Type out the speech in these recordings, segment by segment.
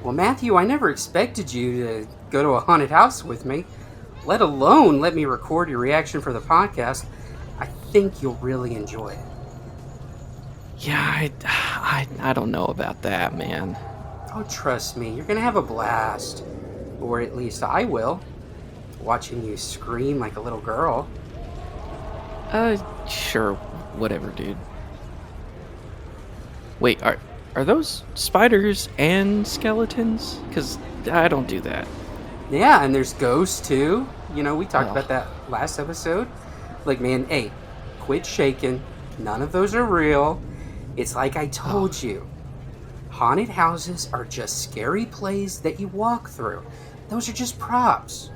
Well, Matthew, I never expected you to go to a haunted house with me, let alone let me record your reaction for the podcast. I think you'll really enjoy it. Yeah, I don't know about that, man. Oh, trust me, you're going to have a blast. Or at least I will. Watching you scream like a little girl. Sure, whatever, dude. Wait, are those spiders and skeletons? Because I don't do that. Yeah, and there's ghosts too. We talked Ugh. about that last episode. Like, man, hey, quit shaking. None of those are real. It's like I told you. Haunted houses are just scary places that you walk through. Those are just props.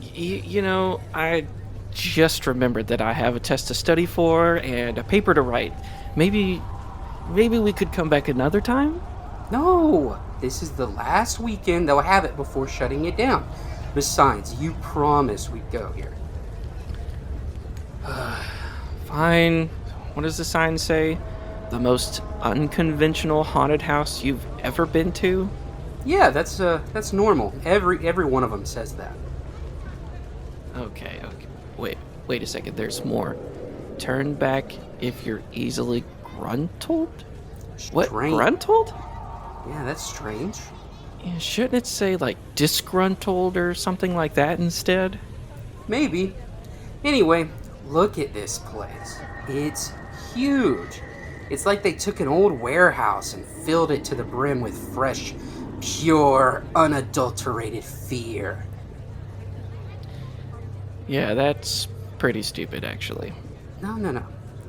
I just remembered that I have a test to study for and a paper to write. Maybe we could come back another time? No, this is the last weekend they'll have it before shutting it down. Besides, you promised we'd go here. Fine. What does the sign say? The most unconventional haunted house you've ever been to? Yeah, that's normal. Every one of them says that. Okay. Wait a second, there's more. Turn back if you're easily gruntled? What, Strange. gruntled? Yeah, that's strange. Yeah, shouldn't it say, like, disgruntled or something like that instead? Maybe. Anyway, look at this place. It's huge. It's like they took an old warehouse and filled it to the brim with fresh, pure, unadulterated fear. Yeah, that's pretty stupid, actually. No.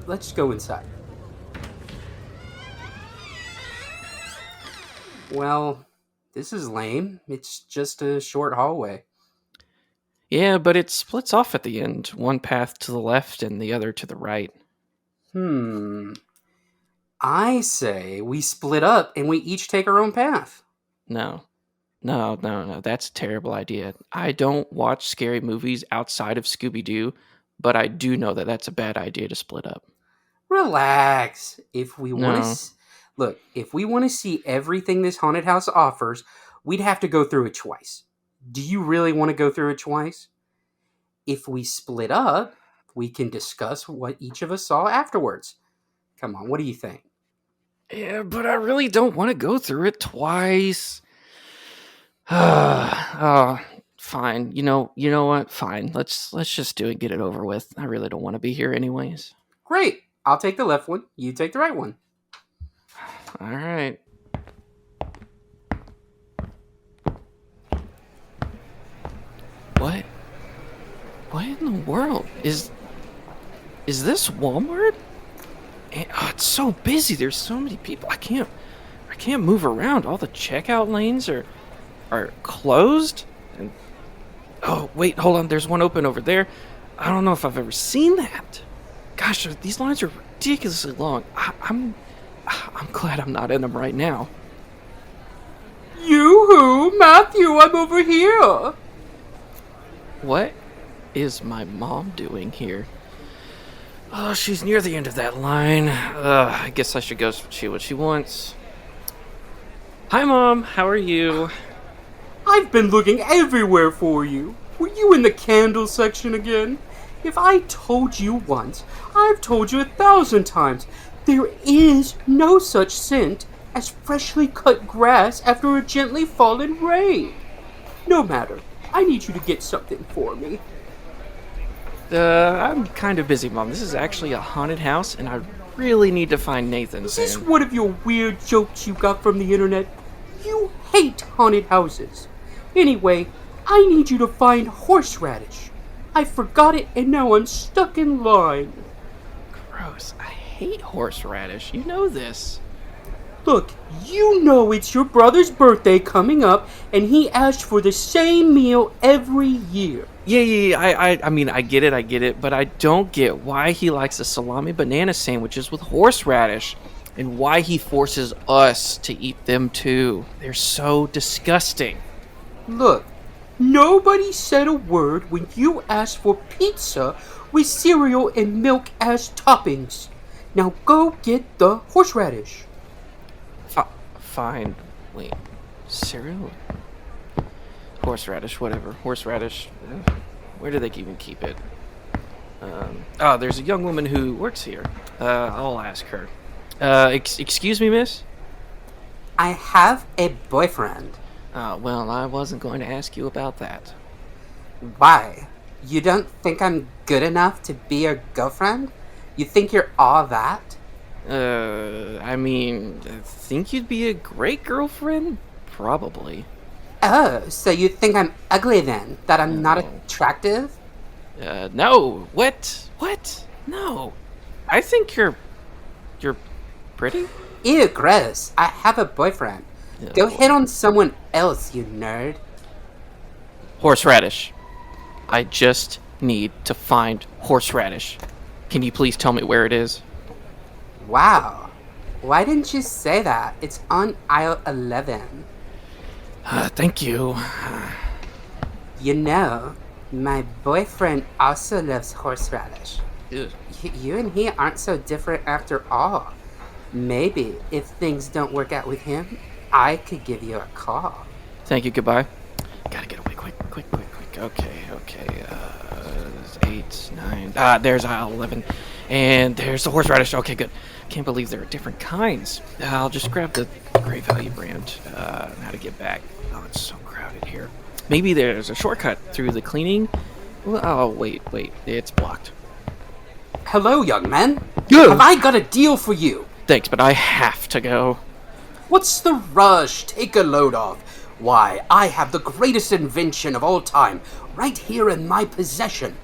Let's go inside. Well, this is lame. It's just a short hallway. Yeah, but it splits off at the end. One path to the left and the other to the right. I say we split up and we each take our own path. No. That's a terrible idea. I don't watch scary movies outside of Scooby-Doo, but I do know that that's a bad idea to split up. Relax. If we want No. to look, if we want to see everything this haunted house offers, we'd have to go through it twice. Do you really want to go through it twice? If we split up, we can discuss what each of us saw afterwards. Come on, what do you think? Yeah, but I really don't want to go through it twice. Fine. You know what? Fine. Let's just do it. Get it over with. I really don't want to be here anyways. Great. I'll take the left one. You take the right one. All right. What? What in the world is this Walmart? It's so busy. There's so many people. I can't move around. All the checkout lanes are closed. And oh wait, hold on. There's one open over there. I don't know if I've ever seen that. Gosh, these lines are ridiculously long. I'm glad I'm not in them right now. Yoo-hoo! Matthew, I'm over here! What is my mom doing here? Oh, she's near the end of that line. I guess I should go see what she wants. Hi, Mom. How are you? I've been looking everywhere for you. Were you in the candle section again? If I told you once, I've told you 1,000 times. There is no such scent as freshly cut grass after a gently fallen rain. No matter. I need you to get something for me. I'm kind of busy, Mom. This is actually a haunted house, and I really need to find Nathan Is soon. this one of your weird jokes you got from the internet? You hate haunted houses. Anyway, I need you to find horseradish. I forgot it and now I'm stuck in line. Gross. I hate horseradish. You know this. Look, you know it's your brother's birthday coming up and he asked for the same meal every year. Yeah. I mean, I get it, but I don't get why he likes the salami banana sandwiches with horseradish and why he forces us to eat them too. They're so disgusting. Look, nobody said a word when you asked for pizza with cereal and milk as toppings. Now go get the horseradish. Fine. Wait. cereal? Horseradish, whatever. Horseradish. Where do they even keep it? There's a young woman who works here. I'll ask her. Excuse me, miss? I have a boyfriend. Well, I wasn't going to ask you about that. Why? You don't think I'm good enough to be your girlfriend? You think you're all that? I think you'd be a great girlfriend? Probably. Oh, so you think I'm ugly then? That I'm not attractive? No. What? No. I think you're pretty? Ew, gross. I have a boyfriend. Go hit on someone else, you nerd. Horseradish. I just need to find horseradish. Can you please tell me where it is? Wow. Why didn't you say that? It's on aisle 11. Thank you. You know, my boyfriend also loves horseradish. Ew. You and he aren't so different after all. Maybe if things don't work out with him, I could give you a call. Thank you, goodbye. Gotta get away quick. Okay. 8, 9. There's aisle 11. And there's the horseradish. Okay, good. Can't believe there are different kinds. I'll just grab the Great Value brand. How to get back. Oh, it's so crowded here. Maybe there's a shortcut through the cleaning. Oh, wait. It's blocked. Hello, young man. Yeah. Have I got a deal for you? Thanks, but I have to go. What's the rush? Take a load off. Why, I have the greatest invention of all time right here in my possession.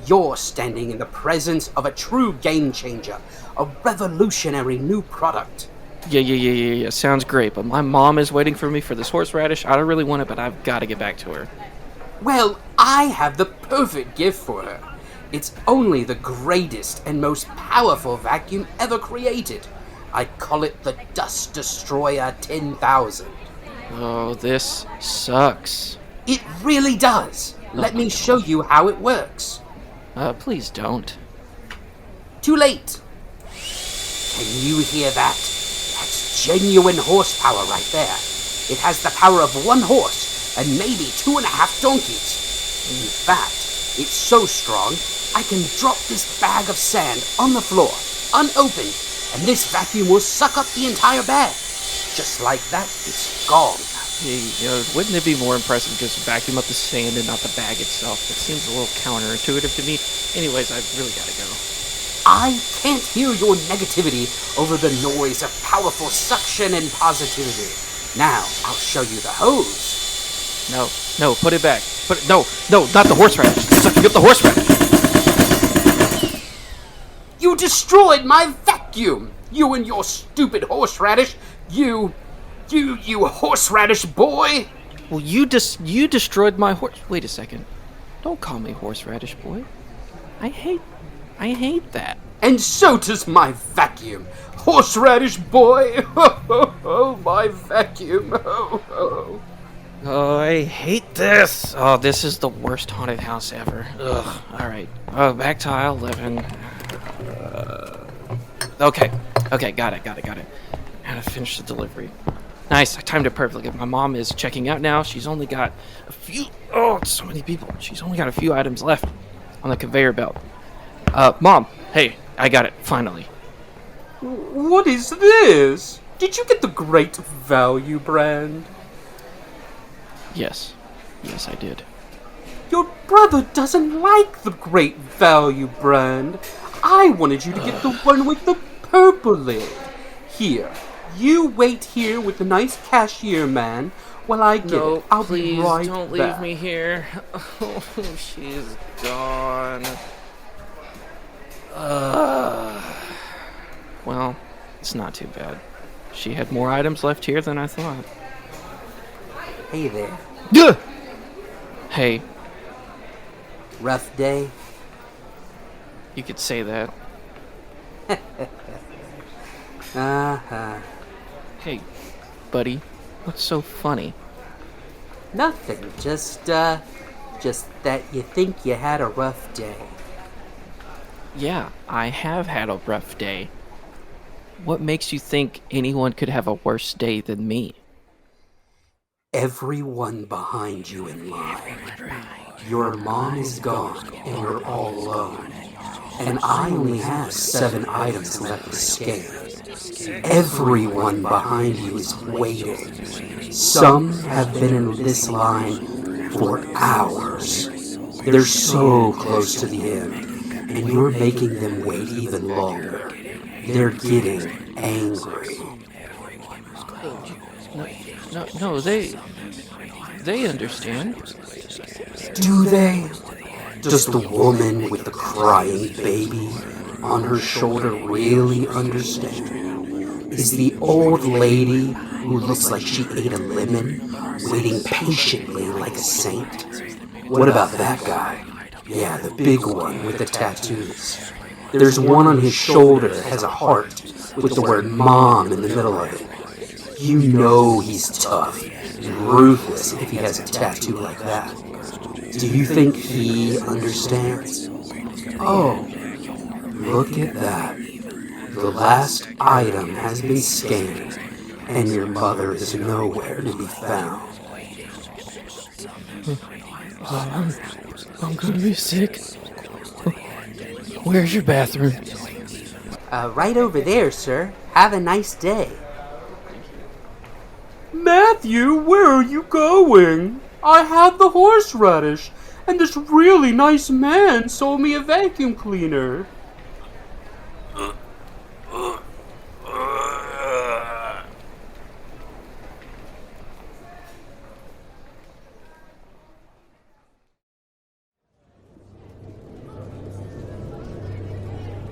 You're standing in the presence of a true game changer, a revolutionary new product. Yeah. Sounds great, but my mom is waiting for me for this horseradish. I don't really want it, but I've got to get back to her. Well, I have the perfect gift for her. It's only the greatest and most powerful vacuum ever created. I call it the Dust Destroyer 10,000. Oh, this sucks. It really does. Let me show you how it works. Please don't. Too late. Can you hear that? That's genuine horsepower right there. It has the power of one horse and maybe 2.5 donkeys. In fact, it's so strong, I can drop this bag of sand on the floor, unopened, and this vacuum will suck up the entire bag. Just like that, it's gone. Wouldn't it be more impressive to just vacuum up the sand and not the bag itself? It seems a little counterintuitive to me. Anyways, I've really got to go. I can't hear your negativity over the noise of powerful suction and positivity. Now, I'll show you the hose. No, put it back. No, not the horseradish. Sucking up the horseradish. You destroyed my vacuum! You and your stupid horseradish! You horseradish boy! Well, you destroyed my horse. Wait a second. Don't call me horseradish boy. I hate that. And so does my vacuum! Horseradish boy! Oh, my vacuum! Oh, I hate this. Oh, this is the worst haunted house ever. Ugh. All right. Back to aisle 11. Okay, got it. How to finish the delivery. Nice, I timed it perfectly. My mom is checking out now. She's only got a few... Oh, it's so many people. She's only got a few items left on the conveyor belt. Mom, hey, I got it, finally. What is this? Did you get the Great Value brand? Yes, I did. Your brother doesn't like the Great Value brand. I wanted you to get the one with the purple lid. Here, you wait here with the nice cashier man while I get it. I'll be right don't back. leave me here. Oh, she's gone. Well, it's not too bad. She had more items left here than I thought. Hey there. Yeah. Hey, Rough day? you could say that. Uh-huh. Hey, buddy, what's so funny? Nothing. Just that you think you had a rough day. Yeah, I have had a rough day. What makes you think anyone could have a worse day than me? Everyone behind you in line. Your mom is gone and you're all alone. And I only have 7 items left to scan. Everyone behind you is waiting. Some have been in this line for hours. They're so close to the end, and you're making them wait even longer. They're getting angry. No, no, they understand. Do they? Does the woman with the crying baby on her shoulder really understand? Is the old lady who looks like she ate a lemon waiting patiently like a saint? What about that guy? Yeah, the big one with the tattoos. There's one on his shoulder that has a heart with the word mom in the middle of it. You know he's tough and ruthless if he has a tattoo like that. Do you think he understands? Oh, look at that. The last item has been scanned, and your mother is nowhere to be found. I'm gonna be sick. Where's your bathroom? Right over there, sir. Have a nice day. Matthew, where are you going? I had the horseradish, and this really nice man sold me a vacuum cleaner.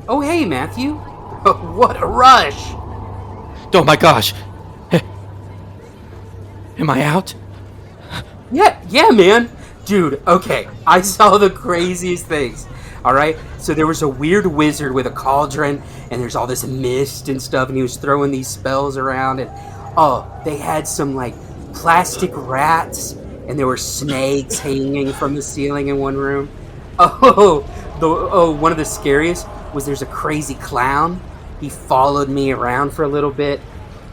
Oh, hey, Matthew. What a rush! Oh my gosh! Am I out? Yeah, man. Dude, okay, I saw the craziest things. Alright? So there was a weird wizard with a cauldron, and there's all this mist and stuff, and he was throwing these spells around, and oh, they had some like plastic rats, and there were snakes hanging from the ceiling in one room. One of the scariest was there's a crazy clown. He followed me around for a little bit,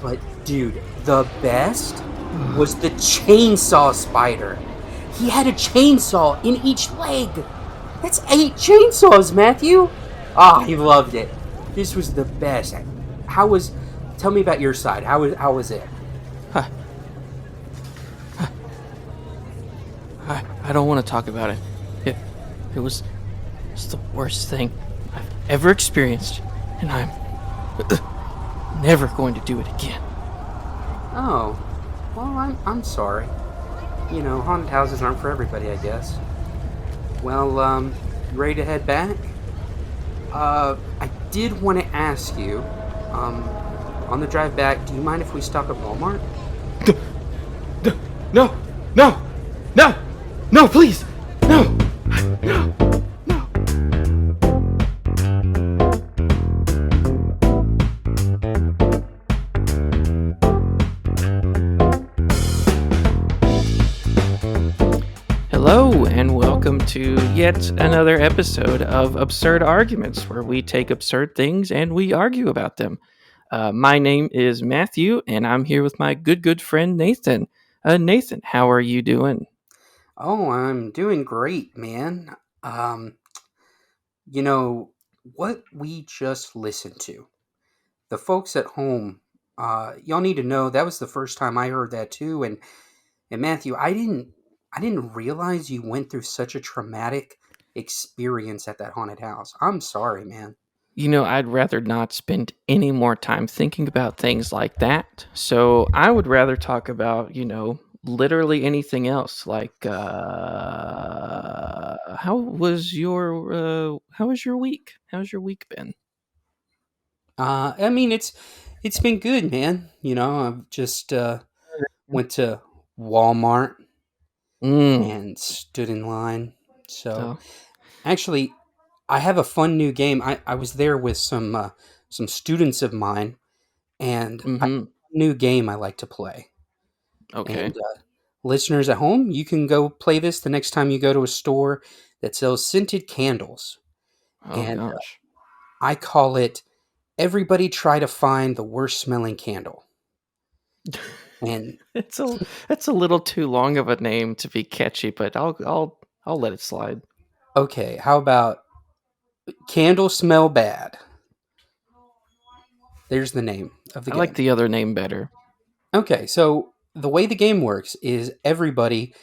but dude, the best was the chainsaw spider. He had a chainsaw in each leg. That's 8 chainsaws, Matthew. Ah, he loved it. This was the best. Tell me about your side. How was it? I don't want to talk about it. It was the worst thing I've ever experienced, and I'm never going to do it again. Oh, well, I'm sorry. You know, haunted houses aren't for everybody, I guess. Well, you ready to head back? I did want to ask you, on the drive back, do you mind if we stop at Walmart? No, no, no, no, please, no, no, no. Hello, and welcome to yet another episode of Absurd Arguments, where we take absurd things and we argue about them. My name is Matthew, and I'm here with my good friend Nathan. Nathan, how are you doing? Oh, I'm doing great, man. Um, you know, what we just listened to. The folks at home, y'all need to know that was the first time I heard that too. And Matthew, I didn't realize you went through such a traumatic experience at that haunted house. I'm sorry, man. You know, I'd rather not spend any more time thinking about things like that. So I would rather talk about, literally anything else. Like, how was your week? How's your week been? I mean, it's been good, man. You know, I've just went to Walmart Mm. and stood in line. So Oh. actually, I have a fun new game. I was there with some students of mine, and I have Mm-hmm. a new game I like to play. Okay. And listeners at home, you can go play this the next time you go to a store that sells scented candles. Oh And gosh. I call it "Everybody Try to Find the Worst Smelling Candle." And It's a it's a little too long of a name to be catchy, but I'll let it slide. okay, how about Candle Smell Bad? There's the name of the I like game. the other name better. Okay, so the way the game works is everybody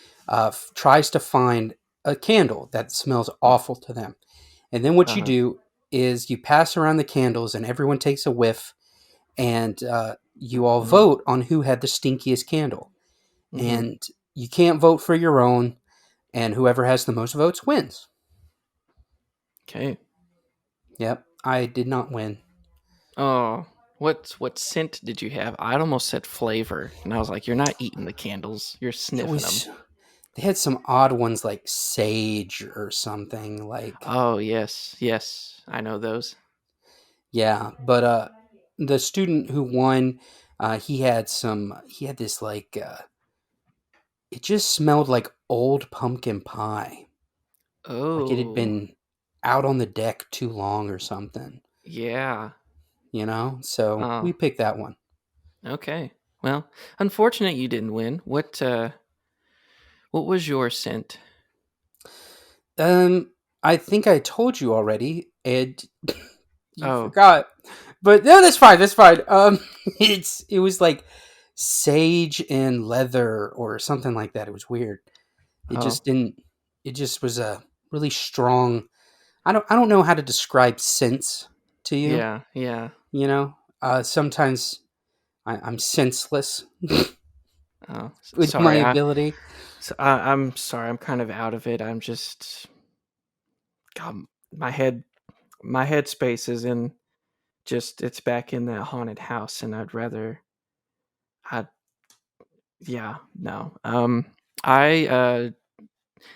tries to find a candle that smells awful to them. And then what you Uh-huh. do is you pass around the candles and everyone takes a whiff and you all Mhm. vote on who had the stinkiest candle. Mhm. And you can't vote for your own, and whoever has the most votes wins. Okay. Yep, I did not win. Oh, what scent did you have? I'd almost said flavor, and I was like, "You're not eating the candles. You're It sniffing them." was, they had some odd ones like sage or something like, Oh yes, yes, I know those. yeah, but the student who won, he had this like, it just smelled like old pumpkin pie. Like it had Oh, been out on the deck too long or something, yeah. you know? So Oh, we picked that one. okay. Well, unfortunate you didn't win. What was your scent? Um, I think I told you already, and you Oh, forgot. But no, that's fine. That's fine. It was like sage and leather or something like that. It was weird. It oh, just didn't. It just was a really strong. I don't know how to describe scents to you. yeah, yeah. You know, sometimes I'm senseless Oh, with my sorry. ability. I'm sorry. I'm kind of out of it. I'm just, God, my head space is in just it's back in that haunted house, and I yeah, no. I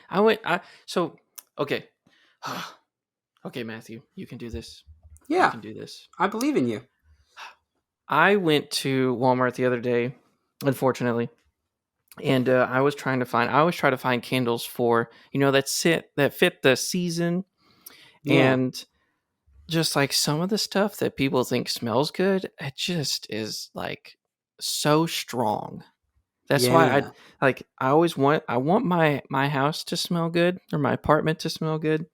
I went I so okay. Okay, Matthew, you can do this. You Yeah, can do this. I believe in you. I went to Walmart the other day, unfortunately, and I always try to find candles for, that fit the season, Yeah, and just like some of the stuff that people think smells good, it just is like so strong. That's why yeah, I want my house to smell good, or my apartment to smell good,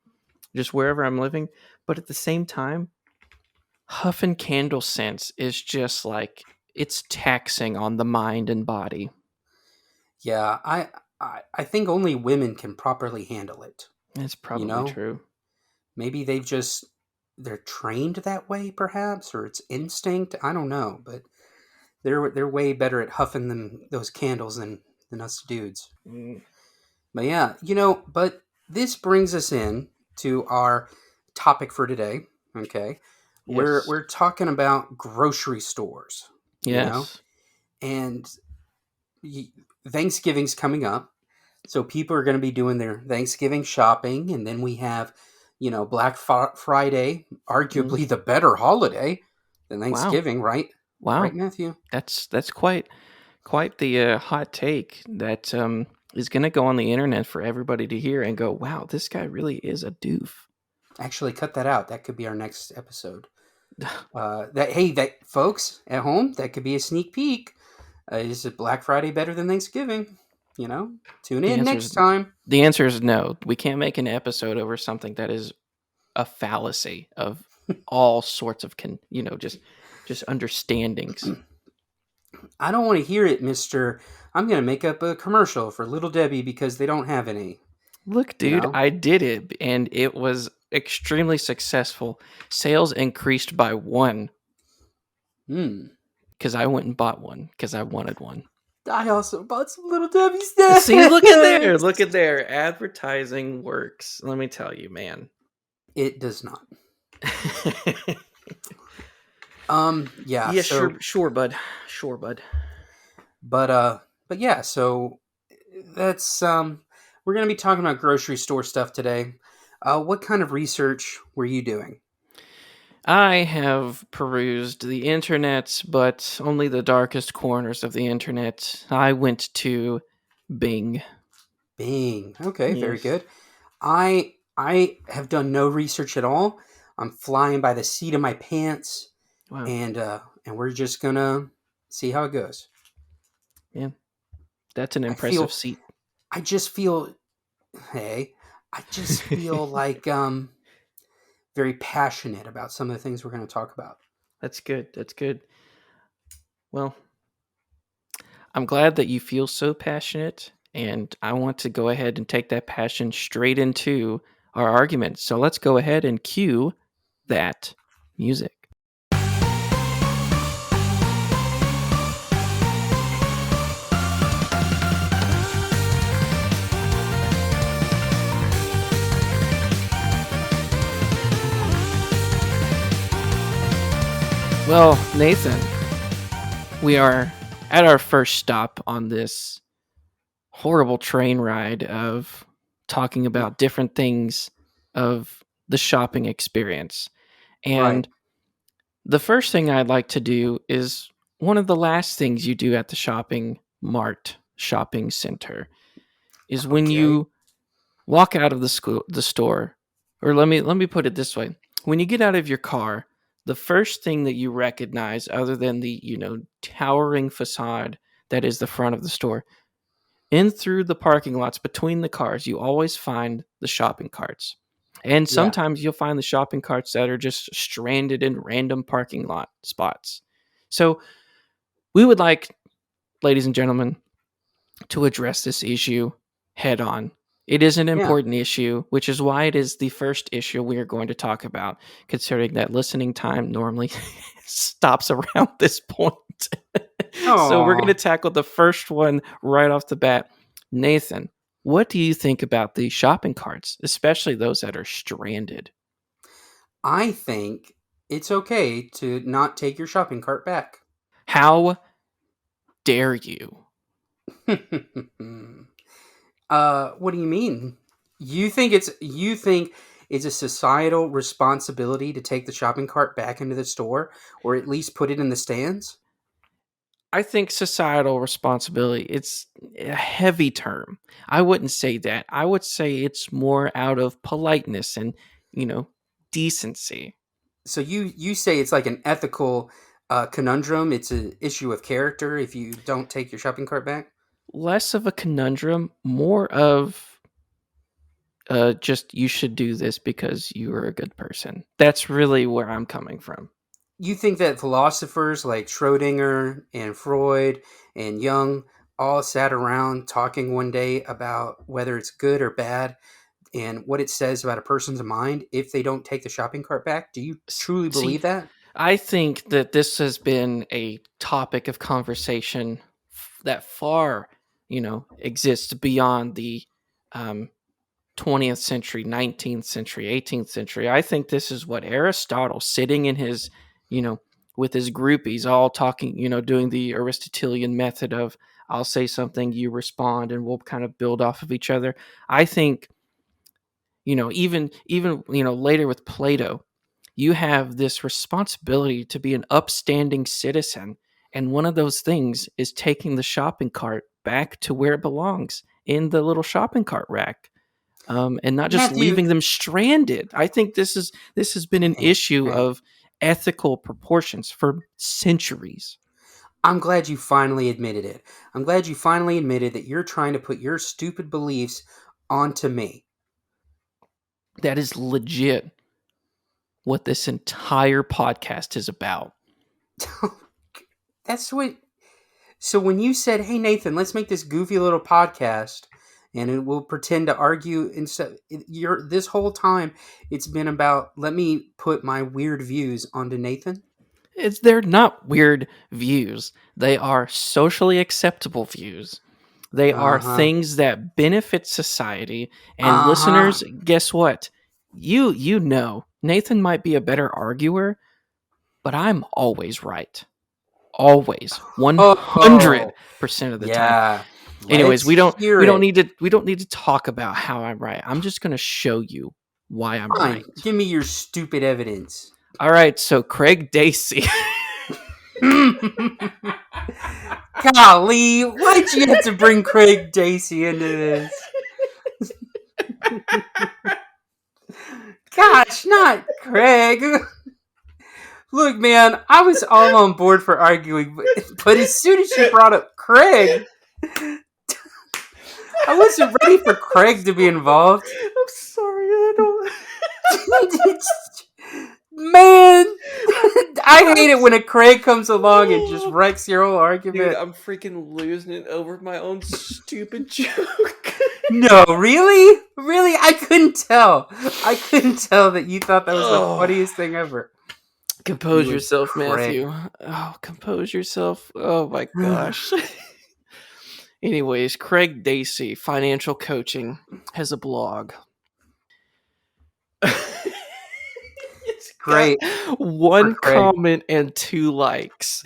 just wherever I'm living. But at the same time, huffing candle scents is just like it's taxing on the mind and body. yeah. I think only women can properly handle it. It's You probably know, true. maybe they're trained that way, perhaps, or it's instinct. I don't know, but they're way better at huffing those candles than us dudes. Mm, But yeah, but this brings us in to our topic for today. Okay, we're yes. we're talking about grocery stores. You know, Yes. and y- Thanksgiving's coming up, so people are going to be doing their Thanksgiving shopping, and then we have, Black Friday, Mm, arguably the better holiday than wow. Thanksgiving, right? Right, Wow. Matthew? That's quite the hot take that is going to go on the internet for everybody to hear and go, "Wow, this guy really is a doof." Actually, cut that out. That could be our next episode. That folks at home, that could be a sneak peek. Is it Black Friday better than Thanksgiving? Tune The in answer next is time. the answer is no. We can't make an episode over something that is a fallacy of all sorts of just understandings. I don't want to hear it, Mister. I'm going to make up a commercial for Little Debbie because they don't have any. Look, You dude, know? I did it and it was extremely successful. Sales increased by 1 Hmm. cuz I went and bought one cuz I wanted one. I also bought some Little Debbie See, look at there. snacks. Look at there. Advertising works. Let me tell you, man. It does not. Yeah. Yeah, sure, So, sure, bud. Sure, bud. but but yeah. So that's we're gonna be talking about grocery store stuff today. What kind of research were you doing? I have perused the internet, but only the darkest corners of the internet. I went to Bing. Bing. Okay, very Yes. good. I have done no research at all. I'm flying by the seat of my pants, Wow. and we're just gonna see how it goes. Man, that's an I impressive feel, seat. I just feel, hey, I just feel like very passionate about some of the things we're going to talk about. That's good. That's good. Well, I'm glad that you feel so passionate, and I want to go ahead and take that passion straight into our argument. So let's go ahead and cue that music. Well, Nathan, we are at our first stop on this horrible train ride of talking Yeah, about different things of the shopping experience. right. And the first thing I'd like to do is one of the last things you do at the shopping mart, shopping center, is when Okay. you walk out of the store, or let me put it this way: when you get out of your car, the first thing that you recognize, other than the towering facade that is the front of the store, in through the parking lots between the cars, you always find the shopping carts. And Yeah. sometimes you'll find the shopping carts that are just stranded in random parking lot spots. So, we would like, ladies and gentlemen, to address this issue head on. It is an Yeah. important issue, which is why it is the first issue we are going to talk about, considering that listening time normally stops around this point. So we're going to Oh, tackle the first one right off the bat. Nathan, what do you think about the shopping carts, especially those that are stranded? I think it's okay to not take your shopping cart back. How dare you? What do you mean? You think it's a societal responsibility to take the shopping cart back into the store, or at least put it in the stands? I think societal responsibility, it's a heavy term. I wouldn't say that. I would say it's more out of politeness and, you know, decency. So you say it's like an ethical conundrum. It's an issue of character if you don't take your shopping cart back. Less of a conundrum, more of just you should do this because you are a good person. That's really where I'm coming from. You think that philosophers like Schrodinger and Freud and Jung all sat around talking one day about whether it's good or bad and what it says about a person's mind if they don't take the shopping cart back? Do you truly See, believe that? I think that this has been a topic of conversation that far, exists beyond the um, 20th century, 19th century, 18th century. I think this is what Aristotle, sitting in his, you know, with his groupies, all talking, doing the Aristotelian method of I'll say something, you respond, and we'll kind of build off of each other. I think, even later with Plato, you have this responsibility to be an upstanding citizen, and one of those things is taking the shopping cart back to where it belongs in the little shopping cart rack, and not just Matthew, leaving them stranded. I think this has been an hey, issue hey, of ethical proportions for centuries. I'm glad you finally admitted it. I'm glad you finally admitted that you're trying to put your stupid beliefs onto me. That is legit what this entire podcast is about. That's what. So when you said, "Hey Nathan, let's make this goofy little podcast," and it will pretend to argue instead, you're this whole time it's been about let me put my weird views onto Nathan. They're not weird views. They are socially acceptable views. They Uh are huh. things that benefit society. And Uh huh. listeners, guess what? You know, Nathan might be a better arguer, but I'm always right. Always. Oh 100% of the time. yeah. Anyways, Let's we hear don't it. need to talk about how I'm right. I'm just going to show you why I'm Fine. right. Give me your stupid evidence. All right, so Craig Dacy. Golly, why'd you have to bring Craig Dacy into this? Gosh, not Craig. Look, man, I was all on board for arguing, but as soon as you brought up Craig. I wasn't ready for Craig to be involved. I'm sorry, I don't. Man, I hate it I'm when a Craig comes along and just Oh, wrecks your whole dude, argument. I'm freaking losing it over my own stupid joke. No, really? Really? I couldn't tell. I couldn't tell that you thought that was the Oh, funniest thing ever. compose You and yourself, Craig. Matthew. Oh, compose yourself. Oh my gosh. Anyways, Craig Dacy, financial coaching, has a blog. It's got Great for one Craig. comment and 2 likes.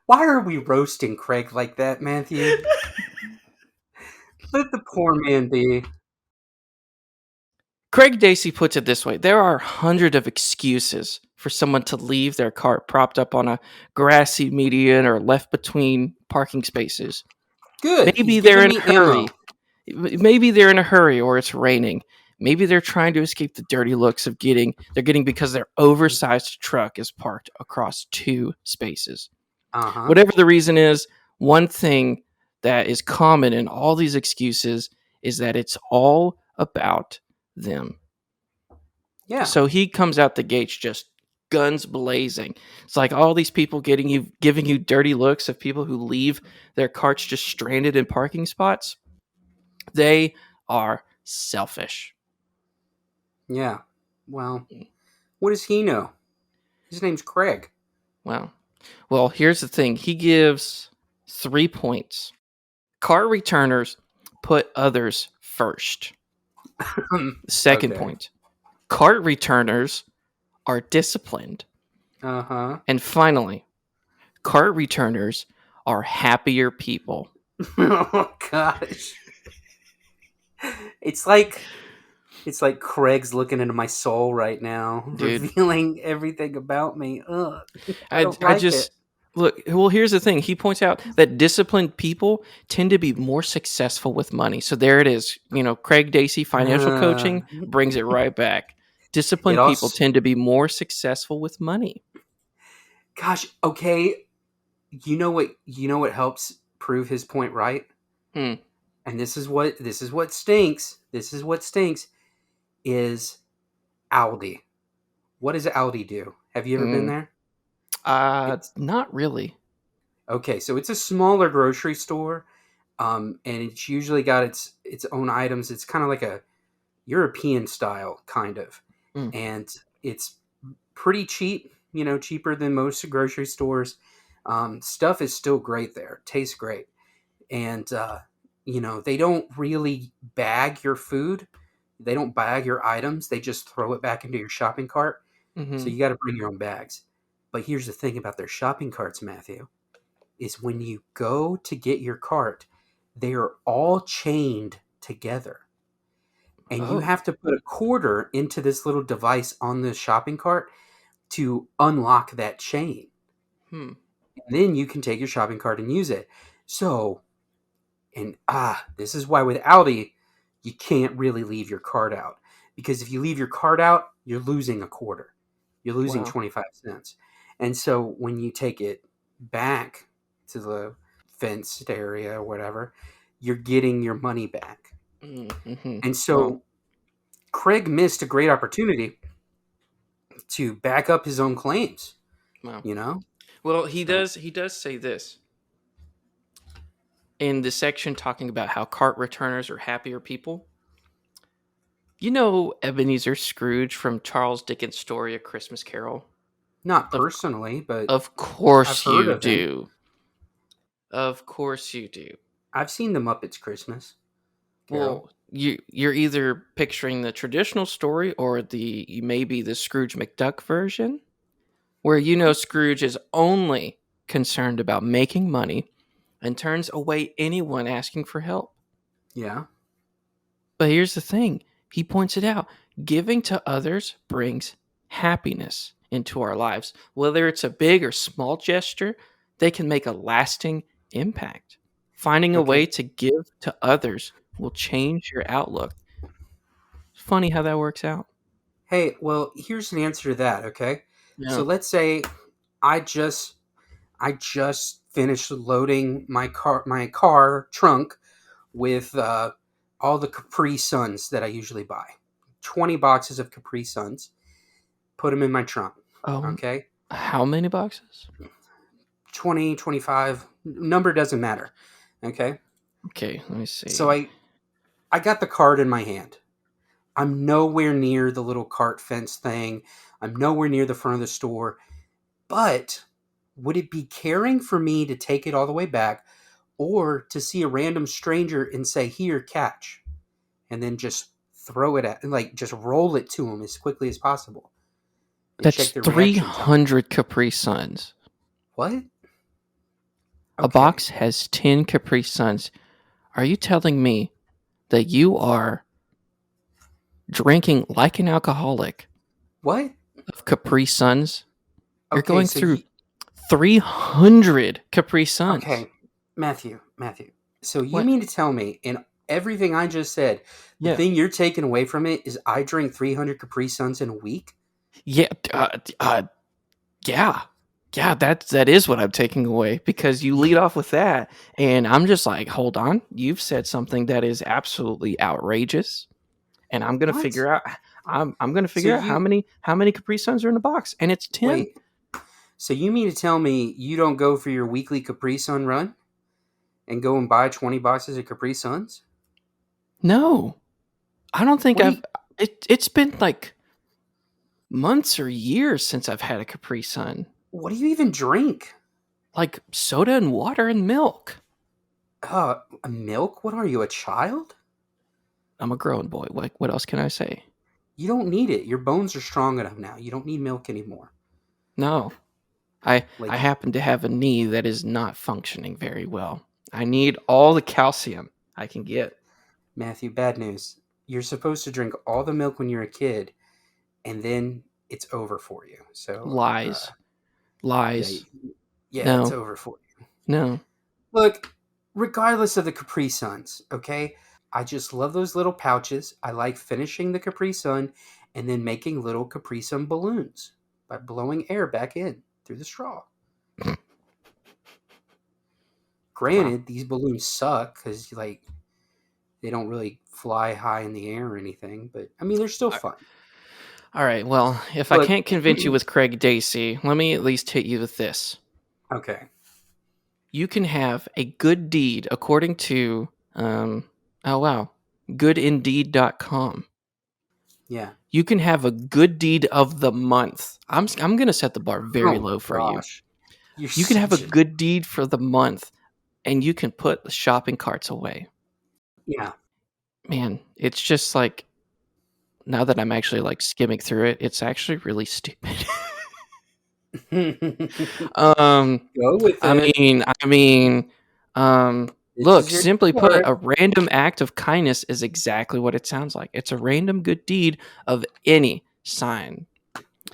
Why are we roasting Craig like that, Matthew? Let the poor man be. Craig Dacy puts it this way: there are hundreds of excuses for someone to leave their cart propped up on a grassy median or left between parking spaces. Good. He's Maybe they're giving in me a ammo. hurry. Maybe they're in a hurry or it's raining. Maybe they're trying to escape the dirty looks of they're getting because their oversized truck is parked across 2 spaces. Uh huh. Whatever the reason is, one thing that is common in all these excuses is that it's all about them. Yeah. So he comes out the gates just guns blazing. It's like all these people giving you dirty looks of people who leave their carts just stranded in parking spots. They are selfish. Yeah. Well, what does he know? His name's Craig. Wow. Well, here's the thing. He gives 3 points. Cart returners put others first. Second Okay. point. Cart returners are disciplined. Uh huh. And finally, cart returners are happier people. Oh gosh. It's like Craig's looking into my soul right now, Dude, revealing everything about me. Ugh. I I don't I like it. just look, well, here's the thing. He points out that disciplined people tend to be more successful with money. So there it is. Craig Dacy financial Uh, coaching brings it right back. it Disciplined people also, tend to be more successful with money. gosh, okay. You know what helps prove his point right? Hmm. And this is what stinks. This is what stinks is Aldi. What does Aldi do? Have you ever been Hmm. there? It's Not really. okay, so it's a smaller grocery store, and it's usually got its own items. It's kind of like a European style kind of, Hmm. and it's pretty cheap. Cheaper than most grocery stores. Stuff is still great there. Tastes great, and they don't really bag your food. They don't bag your items. They just throw it back into your shopping cart. So Hmm. you got to bring your own bags. But here's the thing about their shopping carts, Matthew, is when you go to get your cart, they are all chained together. And you Oh. have to put a quarter into this little device on the shopping cart to unlock that chain. Hmm. And then you can take your shopping cart and use it. So, and this is why with Aldi, you can't really leave your cart out. Because if you leave your cart out, you're losing a quarter. You're losing Wow. 25 cents. And so when you take it back to the fenced area or whatever, you're getting your money back. Mm-hmm. And Wow. so Craig missed a great opportunity to back up his own claims, Wow. you know? Well, he So, does. He does say this in the section talking about how cart returners are happier people. You know Ebenezer Scrooge from Charles Dickens' story A Christmas Carol? not Of personally, but of I've course heard you of him. do. Of course you do. I've seen the Muppets Christmas Carol. Well, you're either picturing the traditional story or maybe the Scrooge McDuck version, where Scrooge is only concerned about making money and turns away anyone asking for help. Yeah. But here's the thing, he points it out: giving to others brings happiness into our lives. Whether it's a big or small gesture, they can make a lasting impact. Finding a way Okay. to give to others will change your outlook. Funny how that works out. Hey, well, here's an answer to that, okay? So Yeah. let's say I just I just finished loading my car trunk with all the Capri Suns that I usually buy. 20 boxes of Capri Suns. Put them in my trunk. Um, Okay? how many boxes? 20, 25. Number doesn't matter. Okay? Okay, let me So see. I got the cart in my hand. I'm nowhere near the little cart fence thing. I'm nowhere near the front of the store. But would it be caring for me to take it all the way back or to see a random stranger and say, "Here, catch," and then just throw it at, like, just roll it to them as quickly as possible and That's check their reaction time? 300 Capri Suns. What? A Okay. box has 10 Capri Suns. Are you telling me that you are drinking like an alcoholic What? of Capri Suns? You're Okay, going so through you 300 Capri Suns. okay, Matthew. So you What? mean to tell me in everything I just said, the Yeah. thing you're taking away from it is I drink 300 Capri Suns in a week? Yeah. Yeah. Yeah, that is what I'm taking away because you lead off with that, and I'm just like, hold on, you've said something that is absolutely outrageous, and I'm gonna What? figure out. I'm gonna So figure out you how many Capri Suns are in the box, and it's 10. wait. So you mean to tell me you don't go for your weekly Capri Sun run and go and buy 20 boxes of Capri Suns? No, I don't think What do you I've. It's been like months or years since I've had a Capri Sun, what do you even drink? like soda and water and milk. Milk? What are you, a child? I'm a grown boy. What else can I say? You don't need it. Your bones are strong enough now. You don't need milk anymore. No, I Like, happen to have a knee that is not functioning very well. I need all the calcium I can get. Matthew, bad news. You're supposed to drink all the milk when you're a kid, and then it's over for you. So, Lies. yeah, Lies. yeah, it's No. over for you. No. Look, regardless of the Capri Suns, okay? I just love those little pouches. I like finishing the Capri Sun and then making little Capri Sun balloons by blowing air back in through the straw. Wow. Granted, these balloons suck because, like, they don't really fly high in the air or anything, but I mean, they're still fun. All right. Well, if I Look, can't convince you with Craig Dacy, let me at least hit you with this. okay, You can have a good deed according to oh wow, goodindeed.com. yeah. You can have a good deed of the month. I'm going to set the bar very Oh my low for you. gosh, you're You can have a such a good deed for the month and you can put the shopping carts away. yeah. Man, it's just like now that I'm actually like skimming through it, it's actually really stupid. um Go with I it. mean, I mean, This look, is your simply put, part. a random act of kindness is exactly what it sounds like. It's a random good deed of any sign.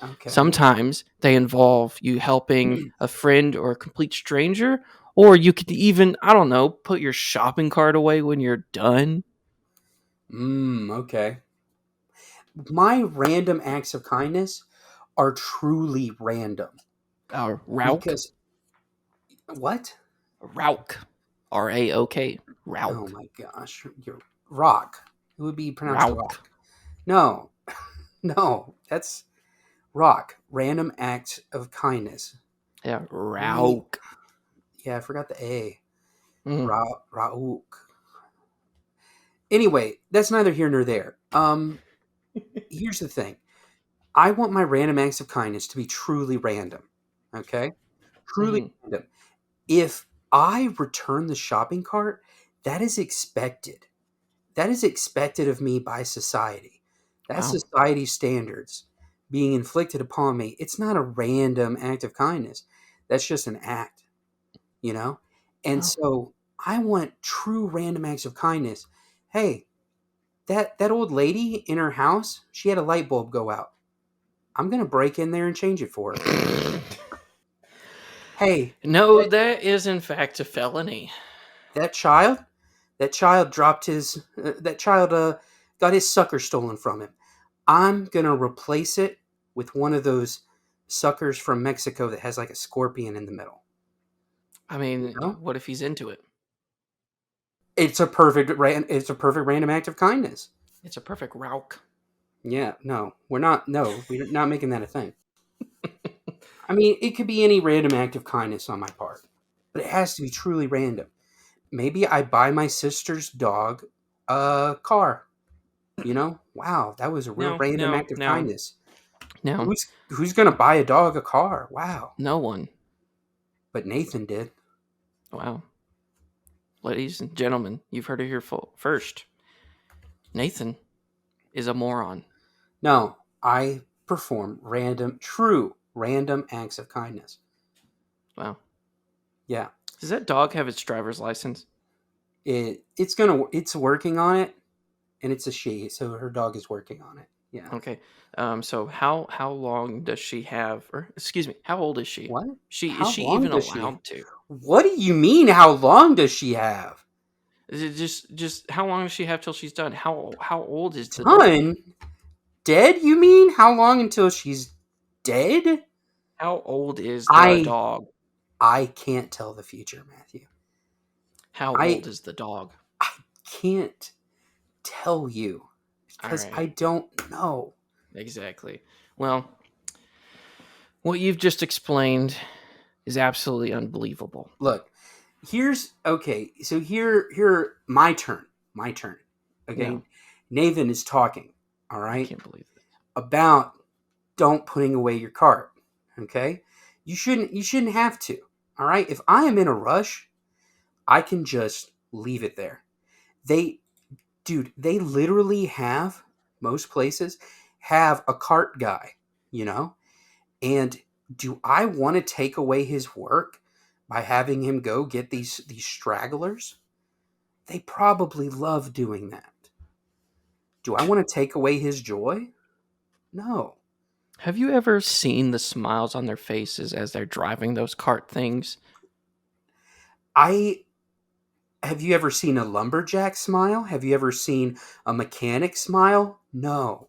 Okay. Sometimes they involve you helping a friend or a complete stranger, or you could even, I don't know, put your shopping cart away when you're done. Okay. My random acts of kindness are truly random Rauk, because what? Rauk, Raok, Oh Rauk, my gosh, you're rock. It would be pronounced Rauk. rock. No, no, that's rock. Random acts of kindness. Yeah, Let me. Rauk. Yeah, I forgot the A. Mm. Rauk. Anyway, that's neither here nor there. Here's the thing. I want my random acts of kindness to be truly random. Okay? Truly Mhm. random. If I return the shopping cart, that is expected. That is expected of me by society. That's Wow. society standards being inflicted upon me. It's not a random act of kindness. That's just an act, you know? And Wow. so I want true random acts of kindness. Hey, that old lady in her house, she had a light bulb go out. I'm going to break in there and change it for her. Hey, No, that, that is in fact a felony. that child, that child dropped his, that child got his sucker stolen from him. I'm going to replace it with one of those suckers from Mexico that has like a scorpion in the middle. I You mean, know, what if he's into it? it's a perfect random act of kindness. It's a perfect Rauk. Yeah, no, we're not. No, we're not making that a thing. I mean, it could be any random act of kindness on my part, but it has to be truly random. Maybe I buy my sister's dog a car. You know, wow, that was a real No, random no, act of no, kindness. no, Who's gonna buy a dog a car? Wow, no one. but Nathan did. Wow. Ladies and gentlemen, you've heard it here first. Nathan is a moron. No, I perform true random acts of kindness. Wow. Yeah, Does that dog have its driver's license? it's working on it, and it's a she, so her dog is working on it. Yeah. Okay. So how long does she have? Or excuse me, how old is she? What? She is How she long even does she? allowed to? What do you mean? How long does she have? Is it just how long does she have till she's done? How old is the dog? Done? Dead? You mean? How long until she's dead? How old is the I dog? I can't tell the future, Matthew. How I old is the dog? I can't tell you All because right. I don't know. Exactly. Well, what you've just explained is absolutely unbelievable. Look, here's okay. So here my turn. My turn. Yeah, Okay. Nathan is talking, all I right, can't believe this. about don't putting away your cart. Okay? You shouldn't have to. All right? If I am in a rush, I can just leave it there. They they literally have most places have a cart guy, you know? And do I want to take away his work by having him go get these stragglers? They probably love doing that. Do I want to take away his joy? No. Have you ever seen the smiles on their faces as they're driving those cart things? I Have you ever seen a lumberjack smile? Have you ever seen a mechanic smile? No.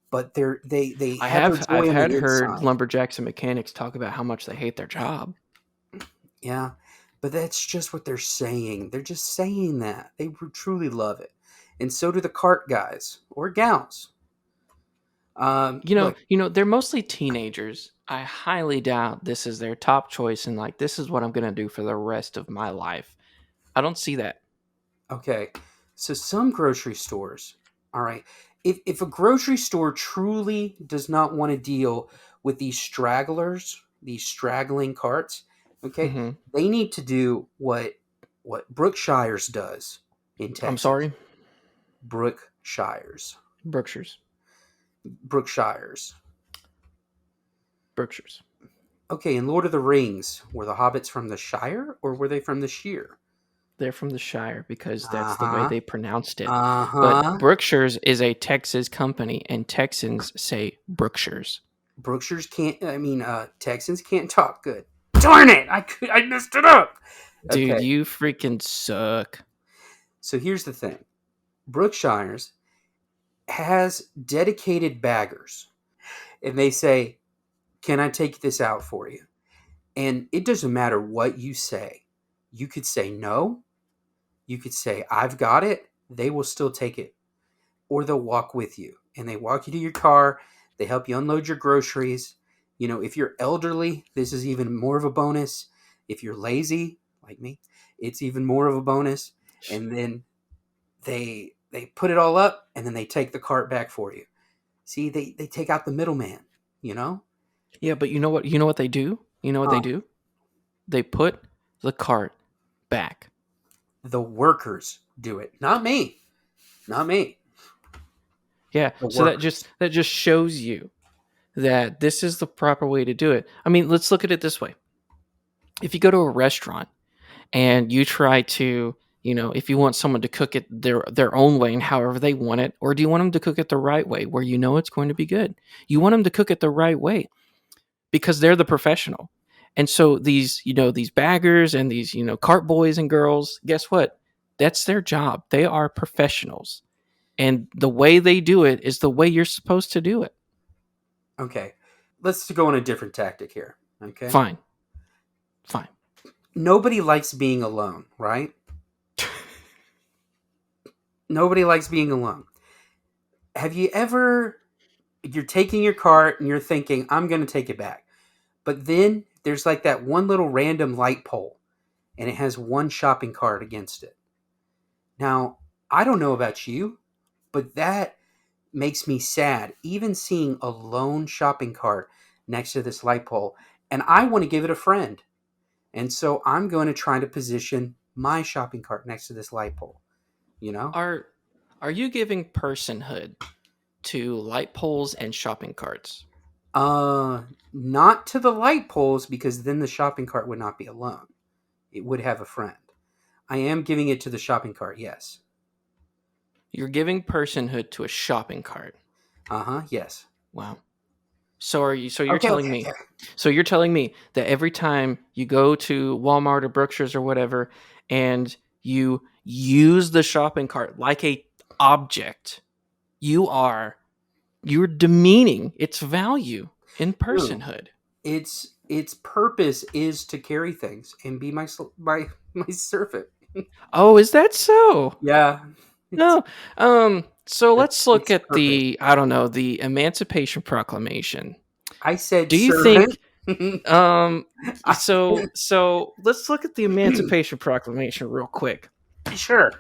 But they I have their have. I've joy on had the heard inside. lumberjacks and mechanics talk about how much they hate their job. Yeah. But that's just what they're saying. They're just saying that. They truly love it. And so do the cart guys or gals. Look, They're mostly teenagers. I highly doubt this is their top choice and like this is what I'm gonna do for the rest of my life. I don't see that. okay. So some grocery stores, all right. If a grocery store truly does not want to deal with these stragglers, these straggling carts, okay, Hmm. they need to do what Brookshire's does in I'm Texas. sorry, Brookshires. Berkshires, Brookshires. Berkshires. Okay, in Lord of the Rings, were the hobbits from the Shire or were they from the Sheer? They're from the Shire because that's the way Uh-huh. they pronounced it. But Uh-huh. Brookshires is a Texas company, and Texans say Brookshires. Brookshires can't. I mean, Texans can't talk good. Darn it! I messed it up. Dude, Okay, you freaking suck. so here's the thing. Brookshires has dedicated baggers, and they say, "Can I take this out for you?" And it doesn't matter what you say. You could say no. You could say, "I've got it." They will still take it, or they'll walk with you, and they walk you to your car. They help you unload your groceries. You know, if you're elderly, this is even more of a bonus. If you're lazy like me, it's even more of a bonus. And then they put it all up, and then they take the cart back for you. See, they take out the middleman. You know, Yeah, but you know what? You know what they do? You know what they uh, do? They put the cart back. the workers do it, not me, not me. Yeah, The so workers. that just shows you that this is the proper way to do it. I mean, let's look at it this way. If you go to a restaurant and you try to, if you want someone to cook it their own way and however they want it, or do you want them to cook it the right way where you know it's going to be good? You want them to cook it the right way because they're the professional. And so these baggers and these, cart boys and girls, guess what? That's their job. They are professionals. And the way they do it is the way you're supposed to do it. Okay, let's go on a different tactic here. Okay, Fine. Fine. nobody likes being alone, right? Nobody likes being alone. Have you ever, you're taking your cart and you're thinking, I'm going to take it back. But then there's like that one little random light pole and it has one shopping cart against it. Now, I don't know about you, but that makes me sad. Even seeing a lone shopping cart next to this light pole, and I want to give it a friend. And so I'm going to try to position my shopping cart next to this light pole, you know? Are are you giving personhood to light poles and shopping carts? Uh, Not to the light poles because then the shopping cart would not be alone. It would have a friend. I am giving it to the shopping cart, yes. You're giving personhood to a shopping cart. Uh-huh, yes. Wow. So you're Okay, telling okay, me okay. so you're telling me that every time you go to Walmart or Brookshire's or whatever and you use the shopping cart like a object, you're demeaning its value in No. personhood. Its purpose is to carry things and be my servant. Oh, is that so? Yeah. It's No. So let's look its at purpose. the Emancipation Proclamation. I said Do you servant. think um I, so let's look at the Emancipation Proclamation real quick. sure.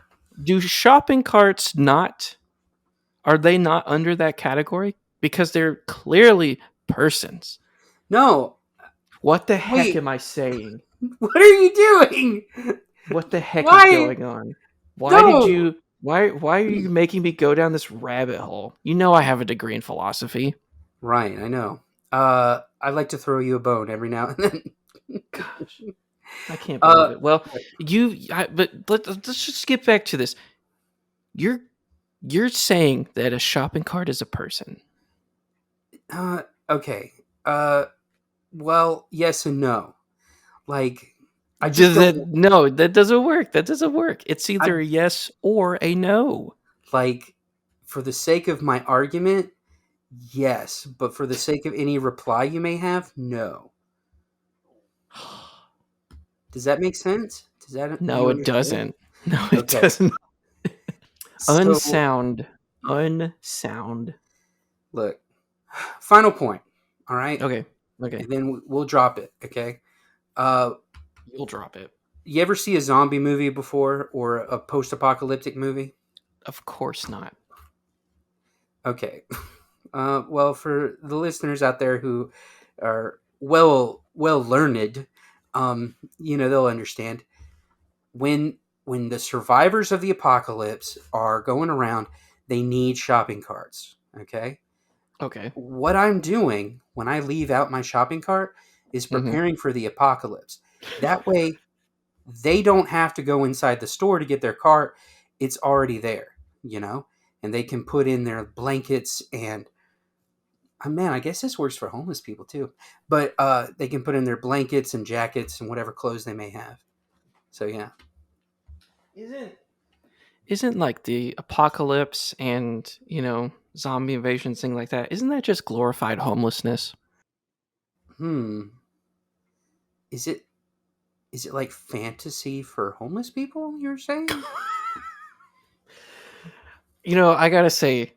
Do shopping carts not are they not under that category? Because they're clearly persons. No. What the heck Wait. am I saying? What are you doing? What the heck is Why? going on? No. Why are you making me go down this rabbit hole? You know I have a degree in philosophy. Right, I know. I like to throw you a bone every now and then. Gosh, I can't believe uh, it. Well, but let's just get back to this. You're you're saying that a shopping cart is a person. okay. Uh, well, yes and no. Like, I just Does don't that no, that doesn't work. That doesn't work. It's I either a yes or a no. like for the sake of my argument, yes, but for the sake of any reply you may have, no. Does that make sense? Do No, you it understand? doesn't. No, it Okay. doesn't. So, Unsound. Unsound. look, final point, all right? Okay. Okay. And then we'll drop it, okay? Uh You'll drop it. you ever see a zombie movie before or a post-apocalyptic movie? Of course not. Okay. Well, for the listeners out there who are well learned, they'll understand when the survivors of the apocalypse are going around, they need shopping carts. Okay. Okay. What I'm doing when I leave out my shopping cart is Mm-hmm. preparing for the apocalypse. That way, they don't have to go inside the store to get their cart. It's already there, and they can put in their blankets and man, I guess this works for homeless people too. But they can put in their blankets and jackets and whatever clothes they may have. So yeah. Isn't isn't like the apocalypse and, zombie invasion thing like that? Isn't that just glorified homelessness? Hmm. Is it like fantasy for homeless people? You're saying? I gotta say,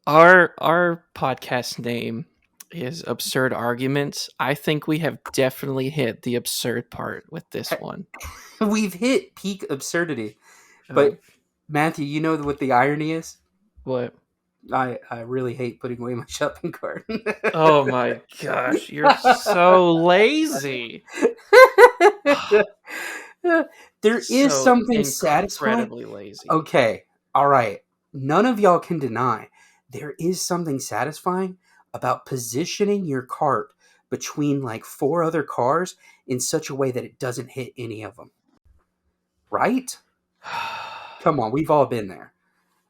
our podcast name is Absurd Arguments. I think we have definitely hit the absurd part with this one. We've hit peak absurdity. Oh, But Matthew, you know what the irony is? what? I really hate putting away my shopping cart. Oh my gosh, you're so lazy. There is So something satisfying. incredibly lazy. Okay, all right. None of y'all can deny there is something satisfying about positioning your cart between like four other cars in such a way that it doesn't hit any of them. Right? Come on, we've all been there.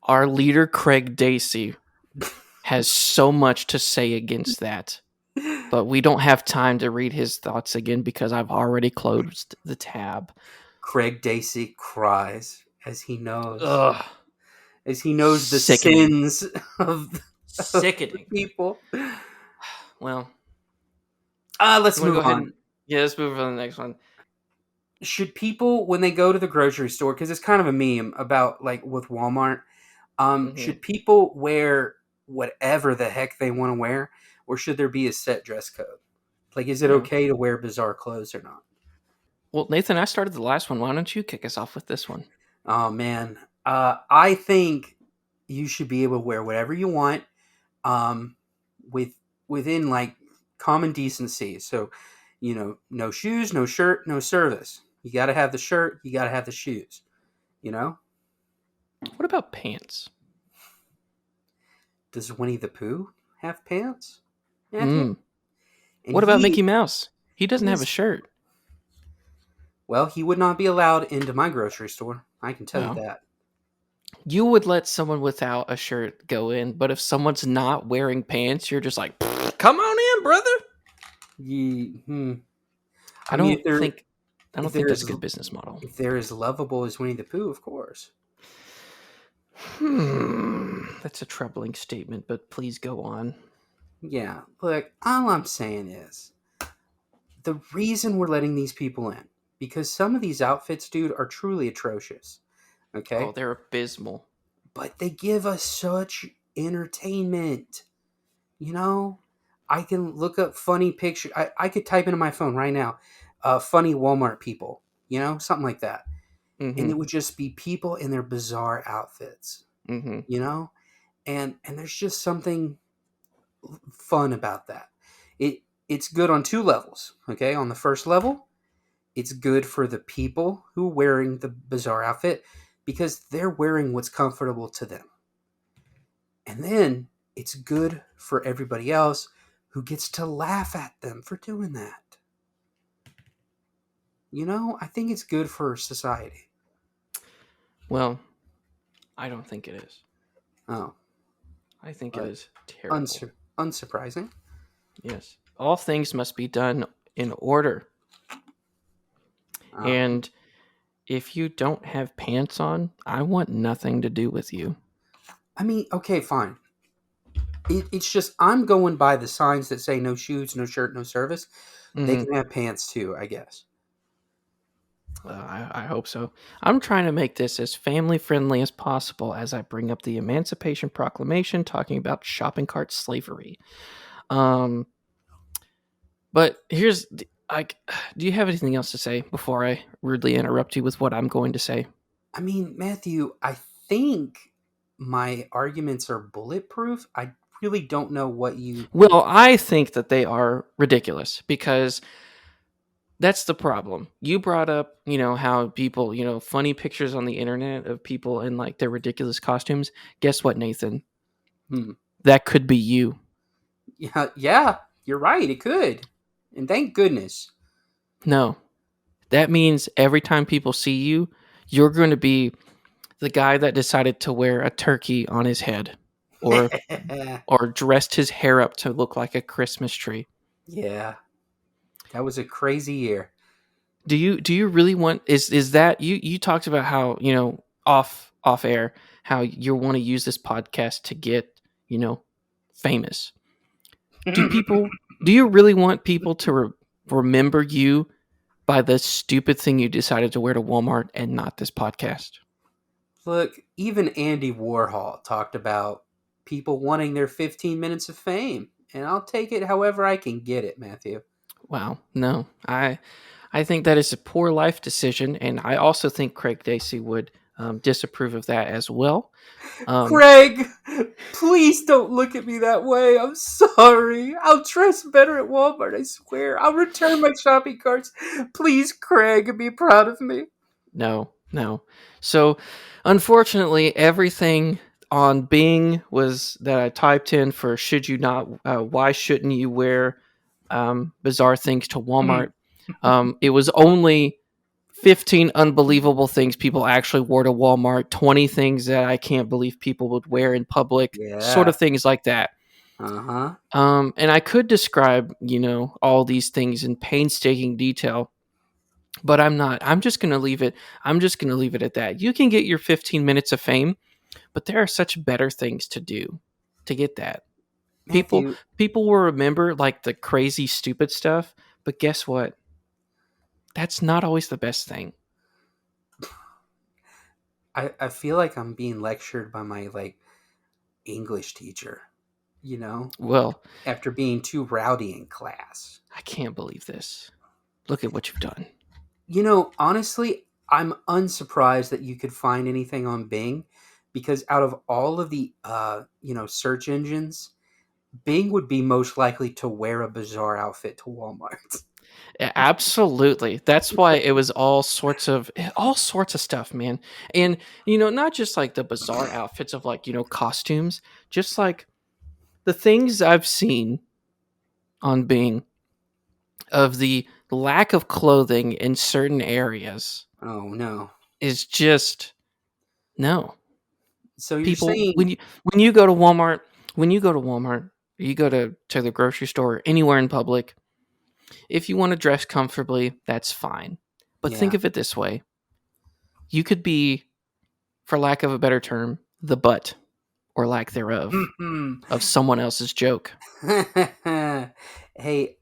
Our leader, Craig Dacy, has so much to say against that. But we don't have time to read his thoughts again because I've already closed the tab. Craig Dacy cries Ugh. as he knows the Sickening. sins of Sickening. people. Well, Let's you want to move go ahead on. and let's move on to the next one. should people, when they go to the grocery store, because it's kind of a meme about like with Walmart, Hmm. should people wear whatever the heck they want to wear, or should there be a set dress code? Like, is it Yeah. okay to wear bizarre clothes or not? Well, Nathan, I started the last one. Why don't you kick us off with this one? Oh man, I think you should be able to wear whatever you want, um, with within like common decency. So, no shoes, no shirt, no service. You got to have the shirt. You got to have the shoes. You know, What about pants? does Winnie the Pooh have pants, Matthew? Hmm. And What about he Mickey Mouse? He doesn't have a he's shirt. well, he would not be allowed into my grocery store. I can tell you Well, that. you would let someone without a shirt go in, but if someone's not wearing pants, you're just like, come on in, brother. Hmm. I I mean, don't think I if don't think they're that's a as good business model. if they're as lovable as Winnie the Pooh, of course. That's a troubling statement, but please go on. Yeah, look, all I'm saying is the reason we're letting these people in, because some of these outfits, dude, are truly atrocious. Oh, Okay? they're abysmal. But they give us such entertainment. You know? I can look up funny picture. I could type into my phone right now, funny Walmart people, something like that. And Mm-hmm. it would just be people in their bizarre outfits, Mm-hmm. you know? And there's just something fun about that. It's good on two levels. Okay, on the first level, it's good for the people who are wearing the bizarre outfit because they're wearing what's comfortable to them. And then it's good for everybody else who gets to laugh at them for doing that. I think it's good for society. Well, I don't think it is. Oh, I think it but is terrible. unsurprising. Yes. All things must be done in order. Uh, And if you don't have pants on, I want nothing to do with you. I mean, okay, fine. It's just I'm going by the signs that say no shoes, no shirt, no service. They Hmm. can have pants too, I guess. I hope so. I'm trying to make this as family friendly as possible as I bring up the Emancipation Proclamation talking about shopping cart slavery. Um, but here's like, do you have anything else to say before I rudely interrupt you with what I'm going to say? I mean, Matthew, I think my arguments are bulletproof. I really don't know what you. Well, I think that they are ridiculous because that's the problem. You brought up, how people, funny pictures on the internet of people in like their ridiculous costumes. Guess what, Nathan? Hmm. That could be you. Yeah, you're right. It could, and thank goodness. No, that means every time people see you, you're going to be the guy that decided to wear a turkey on his head or dressed his hair up to look like a Christmas tree. Yeah, that was a crazy year. Do you really want is that you talked about how, off air how you want to use this podcast to get, famous. Do people do you really want people to remember you by the stupid thing you decided to wear to Walmart and not this podcast? Look, even Andy Warhol talked about people wanting their 15 minutes of fame, and I'll take it however I can get it, Matthew. Wow, no. I think that is a poor life decision, and I also think Craig Dacy would disapprove of that as well. Um, Craig, please don't look at me that way. I'm sorry. I'll dress better at Walmart, I swear. I'll return my shopping carts. Please, Craig, be proud of me. no, no. So, unfortunately, everything on Bing was that I typed in for should you not, why shouldn't you wear bizarre things to Walmart? It was only 15 unbelievable things people actually wore to Walmart, 20 things that I can't believe people would wear in public, sort Yeah. of things like that. Uh-huh. And I could describe, all these things in painstaking detail, but I'm not. I'm just going to leave it. I'm just going to leave it at that. You can get your 15 minutes of fame, but there are such better things to do to get that. People Matthew, people will remember like the crazy stupid stuff, but guess what? that's not always the best thing. I feel like I'm being lectured by my like English teacher, you know, Well, after being too rowdy in class. I can't believe this. Look at what you've done. Honestly, I'm unsurprised that you could find anything on Bing because out of all of the search engines, Bing would be most likely to wear a bizarre outfit to Walmart. Absolutely. That's why it was all sorts of stuff, man. And not just like the bizarre outfits of like, costumes, just like the things I've seen on Bing of the lack of clothing in certain areas Oh no. is just no. So you're People saying when you go to Walmart, you go to the grocery store, anywhere in public, if you want to dress comfortably, that's fine. But think yeah. of it this way. You could be, for lack of a better term, the butt or lack thereof of someone else's joke. Hey,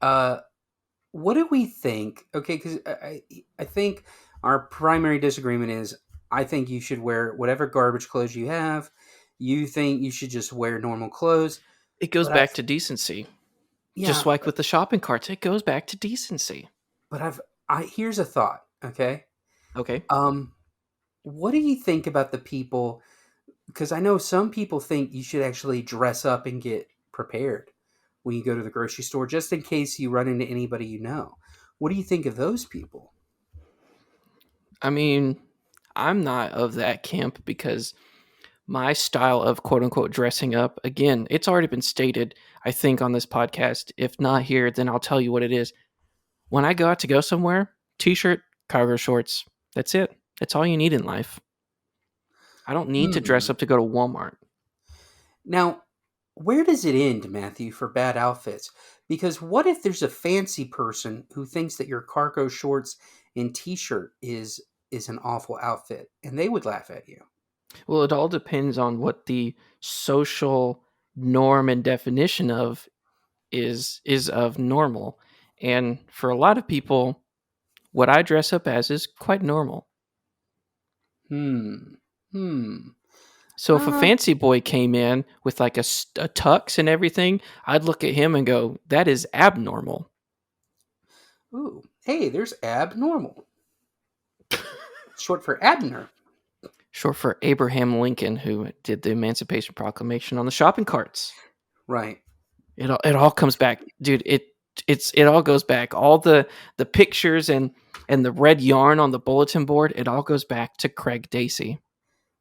what do we think? Okay, because I think our primary disagreement is I think you should wear whatever garbage clothes you have. You think you should just wear normal clothes. It goes But I've back to decency. yeah, Just like with the shopping carts, it goes back to decency. but I here's a thought. Okay, Okay. um, what do you think about the people? Because I know some people think you should actually dress up and get prepared when you go to the grocery store, just in case you run into anybody you know. What do you think of those people? I mean, I'm not of that camp because my style of quote unquote dressing up, again, it's already been stated, I think, on this podcast. If not here, then I'll tell you what it is. When I go out to go somewhere, t shirt, cargo shorts, that's it. That's all you need in life. I don't need to Hmm. dress up to go to Walmart. Now, where does it end, Matthew, for bad outfits? Because what if there's a fancy person who thinks that your cargo shorts and t-shirt is an awful outfit, and they would laugh at you? Well, it all depends on what the social norm and definition of is of normal. And for a lot of people, what I dress up as is quite normal. Hmm. Hmm. So if a Uh, fancy boy came in with like a tux and everything, I'd look at him and go, "That is abnormal." ooh. Hey, there's abnormal. Short for Abner. Short for Abraham Lincoln, who did the Emancipation Proclamation on the shopping carts. Right. It all comes back, dude. It all goes back. All the pictures and the red yarn on the bulletin board. It all goes back to Craig Dacy,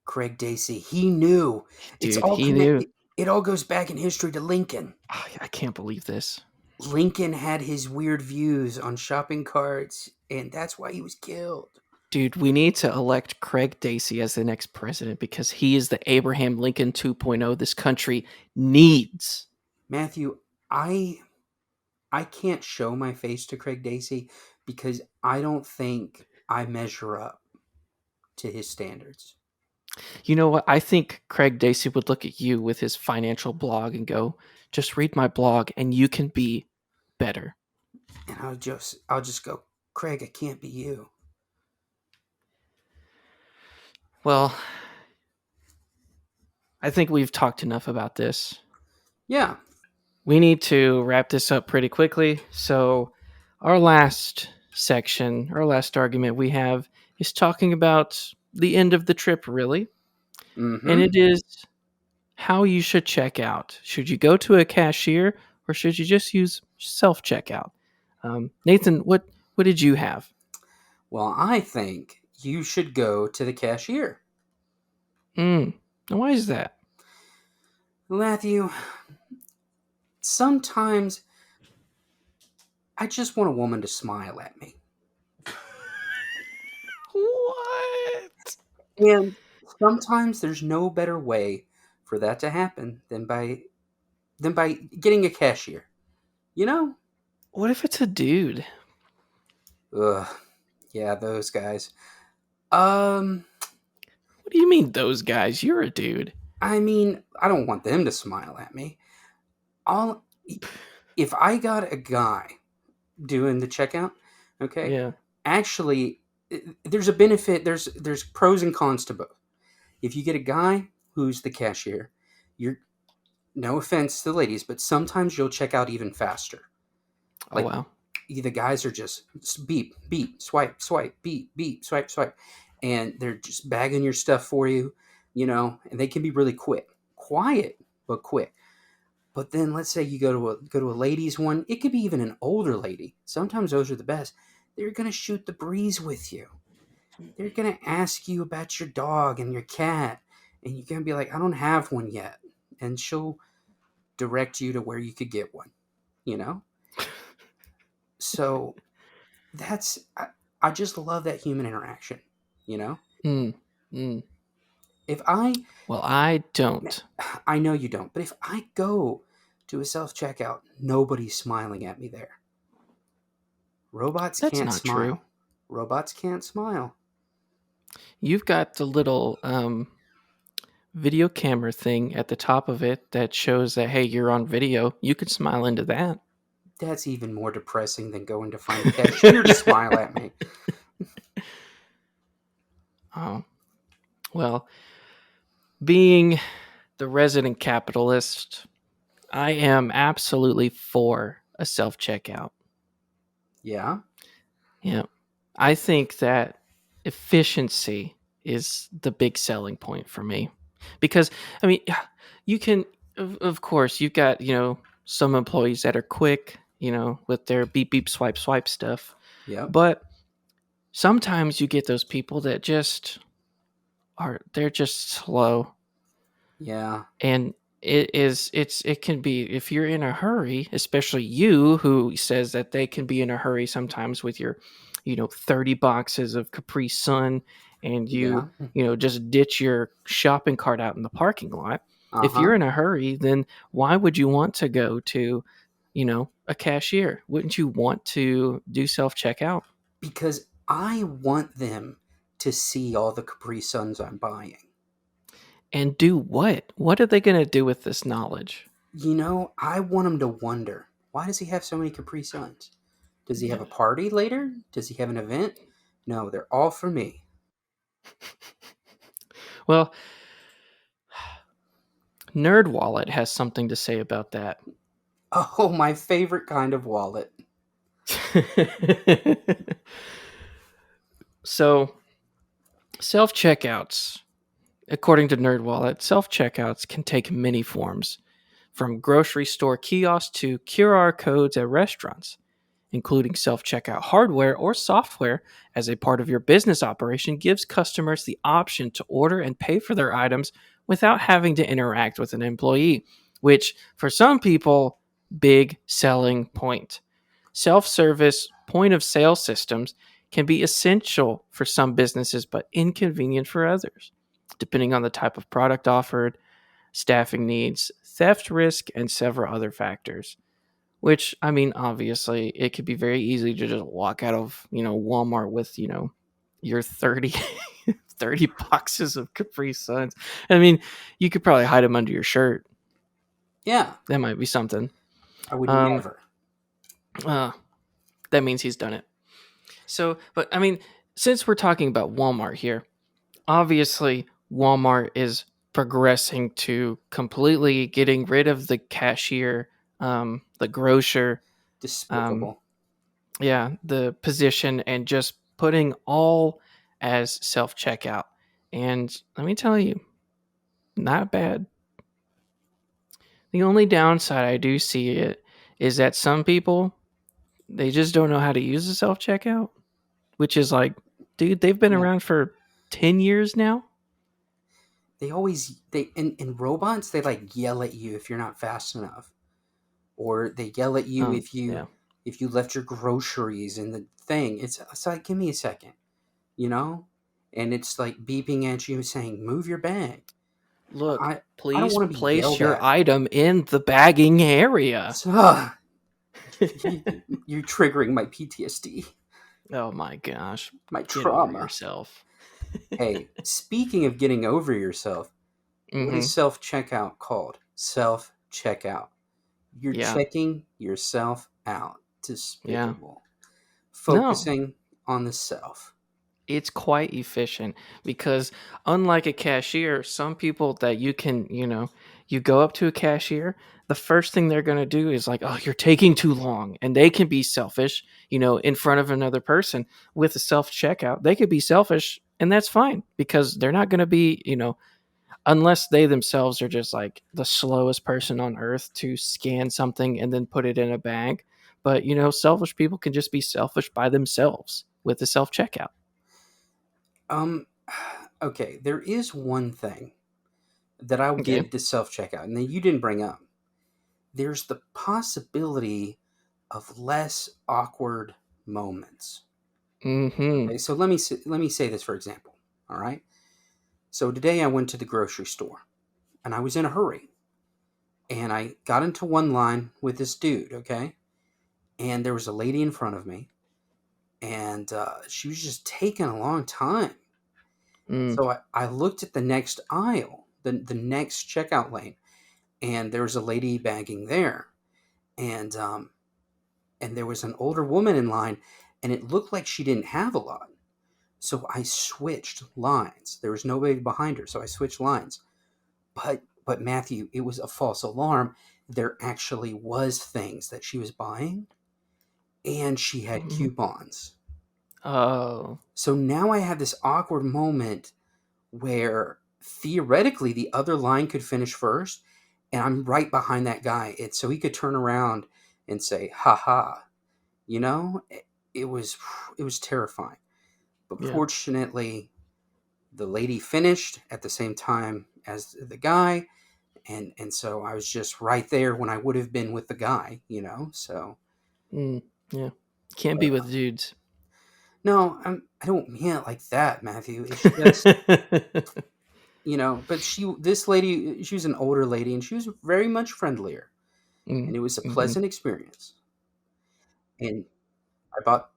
Craig Dacy. He knew. It's dude. all He knew. connected. It all goes back in history to Lincoln. I can't believe this, Lincoln had his weird views on shopping carts, and that's why he was killed. dude. We need to elect Craig Dacy as the next president because he is the Abraham Lincoln 2.0 this country needs. Matthew, I I can't show my face to Craig Dacy because I don't think I measure up to his standards. You know what? I think Craig Dacy would look at you with his financial blog and go, "Just read my blog, and you can be better." And I'll just go, Craig, I can't be you. Well, I think we've talked enough about this. Yeah. We need to wrap this up pretty quickly. So, our last section, our last argument we have is talking about the end of the trip, really. And Mm-hmm. it is how you should check out. Should you go to a cashier or should you just use self checkout? Nathan, what did you have? Well, I think you should go to the cashier. Now why is that? Matthew, sometimes I just want a woman to smile at me. What? And sometimes there's no better way for that to happen than by getting a cashier. You know? What if it's a dude? Ugh. Yeah, those guys. Um, What do you mean those guys? You're a dude. I mean, I don't want them to smile at me. All if I got a guy doing the checkout, okay, Yeah. Actually, there's a benefit. There's pros and cons to both. If you get a guy who's the cashier, you're no offense to the ladies, but sometimes you'll check out even faster. Oh Like wow. the guys are just beep, beep, swipe, swipe, beep, beep, swipe, swipe, and they're just bagging your stuff for you, and they can be really quick, quiet, but quick. But then let's say you go to a ladies one, it could be even an older lady. Sometimes those are the best. They're gonna shoot the breeze with you. They're gonna ask you about your dog and your cat, and you're gonna be like, I don't have one yet, and she'll direct you to where you could get one. You know, so that's I just love that human interaction. You know, Mm, mm. if I Well, I don't. I know you don't, but if I go to a self checkout, nobody's smiling at me there. Robots That's can't not true. smile. Robots can't smile. You've got the little video camera thing at the top of it that shows that, hey, you're on video. You can smile into that. That's even more depressing than going to find a cashier to smile at me. Oh, well, being the resident capitalist, I am absolutely for a self checkout. Yeah, Yeah. I think that efficiency is the big selling point for me. Because, I mean, you can, of course, you've got, some employees that are quick, with their beep, beep, swipe, swipe stuff. yep, But sometimes you get those people that they're just slow. yeah, And it can be, if you're in a hurry, especially you who says that they can be in a hurry sometimes with your 30 boxes of Capri Sun, and yeah. just ditch your shopping cart out in the parking lot. Uh If huh. you're in a hurry, then why would you want to go to a cashier? Wouldn't you want to do self checkout? Because I want them to see all the Capri Suns I'm buying. And do what are they going to do with this knowledge? I want them to wonder, why does he have so many Capri Suns? Does he have Yeah. a party later? Does he have an event? No, they're all for me. Well, Nerd Wallet has something to say about that. Oh, my favorite kind of wallet. So, self checkouts, according to NerdWallet, self checkouts can take many forms, from grocery store kiosks to QR codes at restaurants, including self checkout hardware or software as a part of your business operation gives customers the option to order and pay for their items without having to interact with an employee, which for some people, big selling point. Self-service point of sale systems can be essential for some businesses but inconvenient for others, depending on the type of product offered, staffing needs, theft risk, and several other factors. Which, I mean, obviously, it could be very easy to just walk out of, Walmart with, your 30 boxes of Capri Suns. I mean, you could probably hide them under your shirt. Yeah, That might be something. I would Um, never. uh, that means he's done it. So, but I mean, since we're talking about Walmart here, obviously, Walmart is progressing to completely getting rid of the cashier, the grocer, um, Despicable. yeah, the position, and just putting all as self checkout. And let me tell you, not bad. The only downside I do see it is that some people, they just don't know how to use the self checkout, which is like, dude, they've been Yeah. around for 10 years now. They always they in robots they like yell at you if you're not fast enough. Or they yell at you Yeah. if you left your groceries in the thing. It's like, give me a second, you know? And it's like beeping at you saying, move your bag. Look, I don't please want to be place yelled your at. item in the bagging area. So, you're triggering my PTSD, Oh my gosh. my Get over trauma. yourself. Hey, speaking of getting over yourself, what Mm-hmm. is self checkout called? Self checkout. You're Yeah. checking yourself out. Yeah. Despicable. No. Focusing on the self. It's quite efficient because unlike a cashier, some people that you can, you go up to a cashier, the first thing they're going to do is like, "Oh, you're taking too long." And they can be selfish, in front of another person with a self-checkout. They could be selfish and that's fine because they're not going to be, unless they themselves are just like the slowest person on earth to scan something and then put it in a bag. But, selfish people can just be selfish by themselves with the self-checkout. Um, okay, there is one thing that I'll Okay. give to self checkout, and that you didn't bring up. There's the possibility of less awkward moments. Mm-hmm. Okay, so let me say this for example. All right. So today I went to the grocery store, and I was in a hurry, and I got into one line with this dude. Okay, and there was a lady in front of me, and she was just taking a long time. Mm. So I looked at the next aisle, the next checkout lane, and there was a lady bagging there, and and there was an older woman in line, and it looked like she didn't have a lot. So I switched lines. There was nobody behind her, so I switched lines. But Matthew, it was a false alarm. There actually was things that she was buying, and she had Mhm. coupons. Oh. So now I have this awkward moment where theoretically the other line could finish first, and I'm right behind that guy. So he could turn around and say, "Ha ha." You know, it was it was terrifying. But Yeah. fortunately, the lady finished at the same time as the guy, and so I was just right there when I would have been with the guy. So Mm. Yeah. Can't but, be with dudes. no, I don't mean it like that, Matthew. It's just but this lady, she was an older lady, and she was very much friendlier, Mm. and it was a Mm-hmm. pleasant experience. And I bought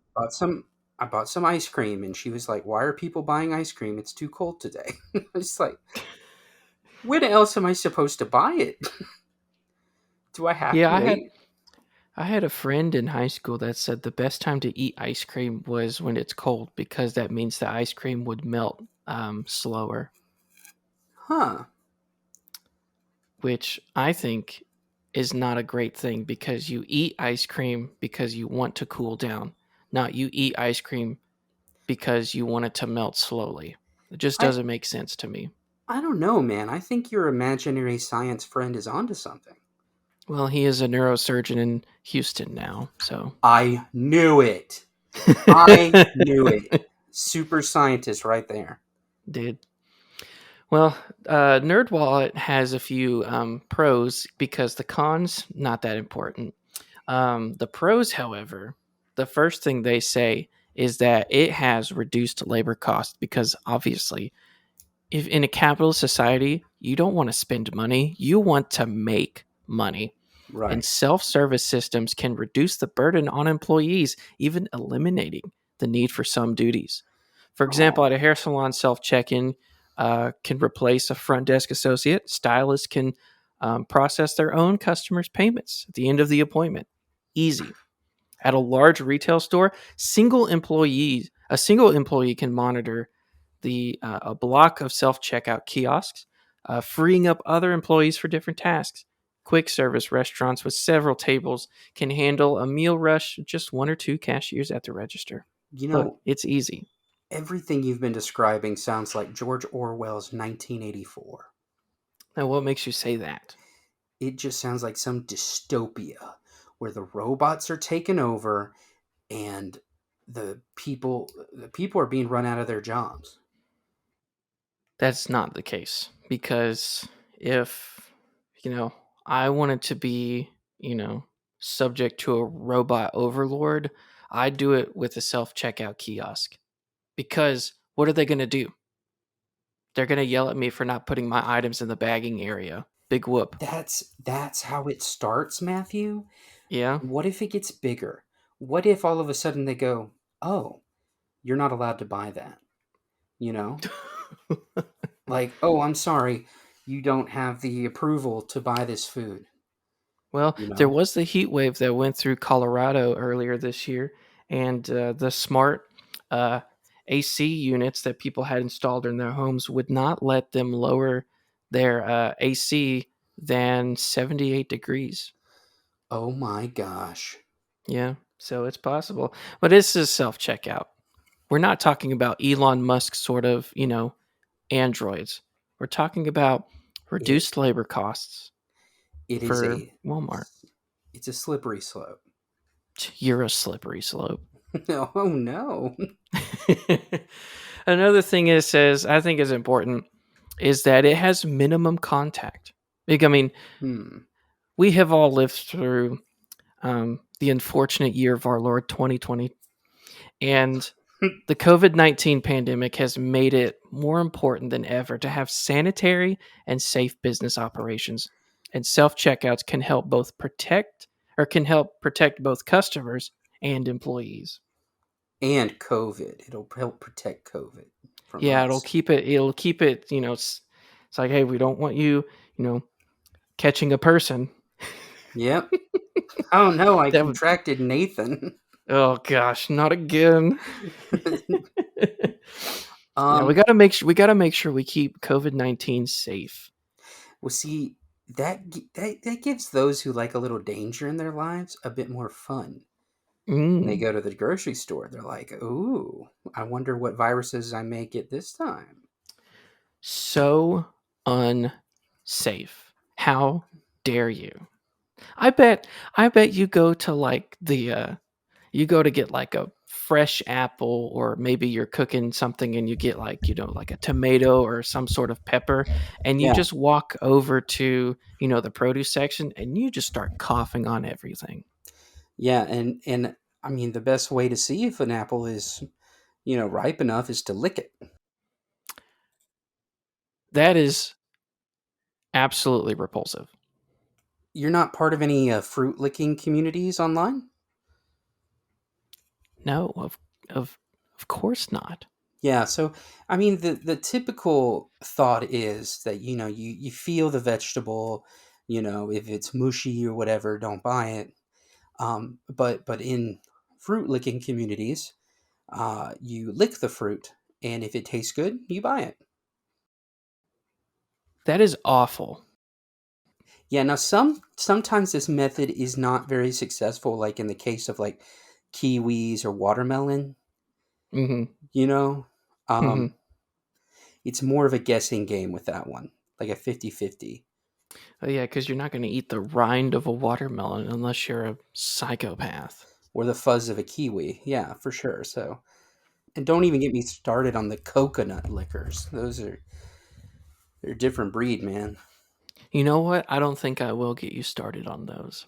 some ice cream, and she was like, "Why are people buying ice cream? It's too cold today." I was like, "When else am I supposed to buy it? Do I have Yeah, to wait?" I had a friend in high school that said the best time to eat ice cream was when it's cold because that means the ice cream would melt slower, Huh? which I think is not a great thing because you eat ice cream because you want to cool down, not you eat ice cream because you want it to melt slowly. It just I doesn't make sense to me. I don't know, man. I think your imaginary science friend is onto something. Well, he is a neurosurgeon in Houston now, so. I knew it. I knew it. Super scientist right there. Dude. Well, NerdWallet has a few pros because the cons not that important. The pros, however, the first thing they say is that it has reduced labor costs because obviously, if in a capitalist society, you don't want to spend money, you want to make money. And Right. self-service systems can reduce the burden on employees, even eliminating the need for some duties. For example, at Oh, a hair salon, self-check-in can replace a front desk associate. Stylists can process their own customers' payments at the end of the appointment. Easy. At a large retail store, a single employee can monitor a block of self checkout kiosks, freeing up other employees for different tasks. Quick service restaurants with several tables can handle a meal rush, just one or two cashiers at the register. you Look, know, it's easy. everything you've been describing sounds like George Orwell's 1984. Now, what makes you say that? It just sounds like some dystopia where the robots are taken over, and the people are being run out of their jobs. That's not the case because if, I wanted to be, subject to a robot overlord, I'd do it with a self checkout kiosk because what are they going to do? They're going to yell at me for not putting my items in the bagging area. Big whoop. That's how it starts, Matthew. Yeah. What if it gets bigger? What if all of a sudden they go, "Oh, you're not allowed to buy that." You know? Like, "Oh, I'm sorry. You don't have the approval to buy this food." Well, You there know? was the heat wave that went through Colorado earlier this year, and the smart uh, AC units that people had installed in their homes would not let them lower their AC than 78 degrees. Oh my gosh. Yeah, so it's possible. But this is self checkout. We're not talking about Elon Musk sort of, androids. We're talking about It reduced labor costs it is for a Walmart. it's a slippery slope. You're a slippery slope. Oh no. Another thing it says I think is important is that it has minimum contact. Like, I mean, Hmm. we have all lived through the unfortunate year of our Lord 2020, and the COVID-19 pandemic has made it more important than ever to have sanitary and safe business operations. And self checkouts can help protect both customers and employees. And COVID. It'll help protect COVID from Yeah, us. it'll keep it, it's like, hey, we don't want you, you know, catching a person. Yep. Oh no, I That would contracted Nathan. Oh gosh, not again. Yeah, um we got to make sure we keep COVID-19 safe. well see that gives those who like a little danger in their lives a bit more fun. When they Mm, go to the grocery store, they're like, "Ooh, I wonder what viruses I may get this time." so unsafe. How dare you? I bet you go to like you go to get like a fresh apple, or maybe you're cooking something and you get like, like a tomato or some sort of pepper, and you Yeah. just walk over to, the produce section, and you just start coughing on everything. Yeah, and I mean the best way to see if an apple is, ripe enough is to lick it. That is absolutely repulsive. You're not part of any fruit licking communities online? No, of of course not. Yeah, so I mean the typical thought is that you feel the vegetable, if it's mushy or whatever, don't buy it. But in fruit licking communities, you lick the fruit, and if it tastes good, you buy it. That is awful. Yeah, now sometimes this method is not very successful, like in the case of like kiwis or watermelon, Mhm. you know. Mhm. Um, it's more of a guessing game with that one, like a 50-50, Oh yeah, cuz you're not going to eat the rind of a watermelon unless you're a psychopath. or the fuzz of a kiwi. Yeah, for sure. So, and don't even get me started on the coconut liquors. They're a different breed, man. You know what? I don't think I will get you started on those.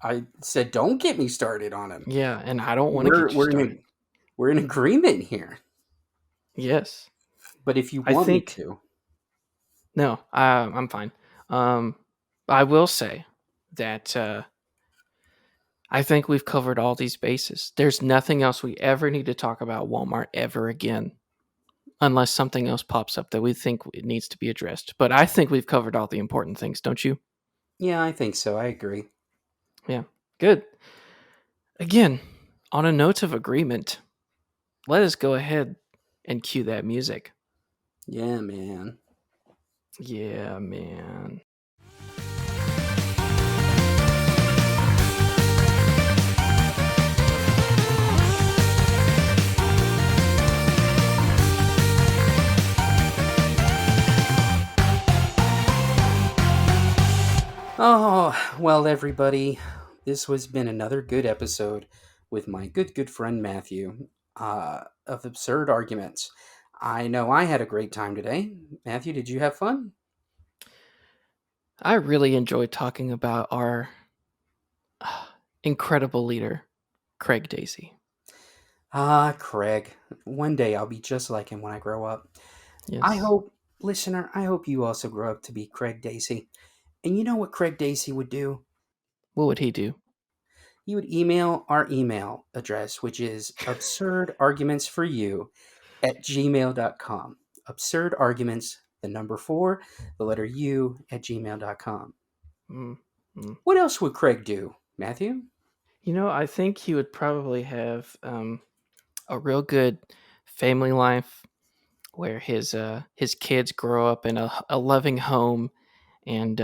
I said don't get me started on them. Yeah, and I don't want to We're get you we're started. in we're in agreement here. Yes. But if you I want me think to, no, I'm fine. Um I will say that I think we've covered all these bases. There's nothing else we ever need to talk about Walmart ever again, unless something else pops up that we think it needs to be addressed. But I think we've covered all the important things, don't you? yeah, I think so. I agree. Yeah. Good. Again, on a note of agreement, let us go ahead and cue that music. Yeah, man. Yeah, man. Oh, well, everybody, this has been another good episode with my good friend Matthew of Absurd Arguments. I know I had a great time today. Matthew, did you have fun? I really enjoyed talking about our incredible leader, Craig Dacy. Ah, Craig. One day I'll be just like him when I grow up. I Yes. hope, listener, I hope you also grow up to be Craig Dacy. And you know what Craig Dacy would do? What would he do? He would email our email address, which is absurdargumentsforyou at gmail.com. Absurd arguments, the number four, the letter U at gmail.com. Mm, mm. What else would Craig do, Matthew? I think he would probably have a real good family life where his kids grow up in a loving home, and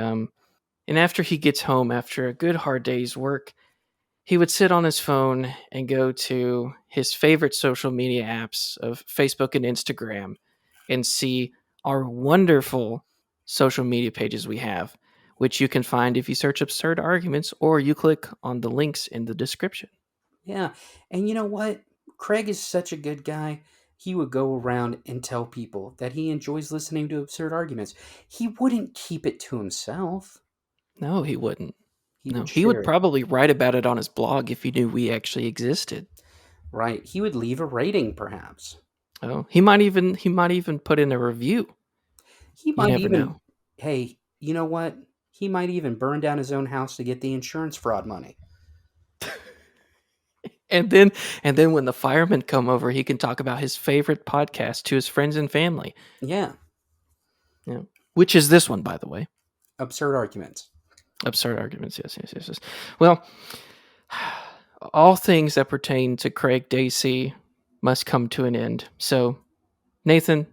after he gets home after a good hard day's work, he would sit on his phone and go to his favorite social media apps of Facebook and Instagram and see our wonderful social media pages we have, which you can find if you search absurd arguments or you click on the links in the description. Yeah. And you know what? Craig is such a good guy. He would go around and tell people that he enjoys listening to absurd arguments. He wouldn't keep it to himself. No, he wouldn't. He No, would he would share it. probably write about it on his blog if he knew we actually existed. Right. He would leave a rating, perhaps. Oh, he might even put in a review. He You might never even, know. hey, you know what? He might even burn down his own house to get the insurance fraud money. And then when the firemen come over, he can talk about his favorite podcast to his friends and family. Yeah. Yeah. Which is this one, by the way. Absurd arguments. Absurd arguments. Yes, yes, yes, yes. Well, all things that pertain to Craig Dacy must come to an end. So, Nathan,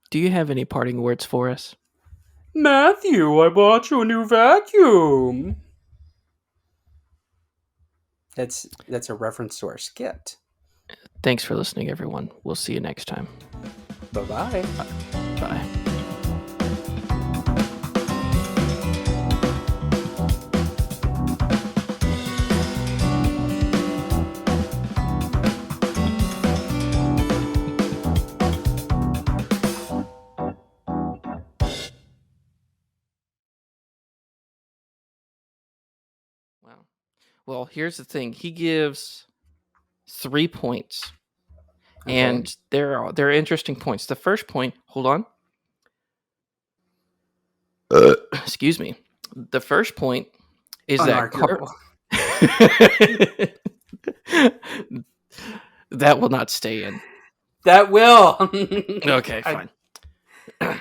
do you have any parting words for us? Matthew, I bought you a new vacuum. That's a reference to our skit. Thanks for listening, everyone. We'll see you next time. Bye-bye. Bye. Wow. Well, here's the thing. He gives 3 points. Okay. And there are interesting points. The first point, hold on. Excuse me. The first point is that Unarguable. that will not stay in. That will. Okay, fine.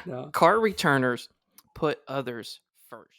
No. Car returners put others first.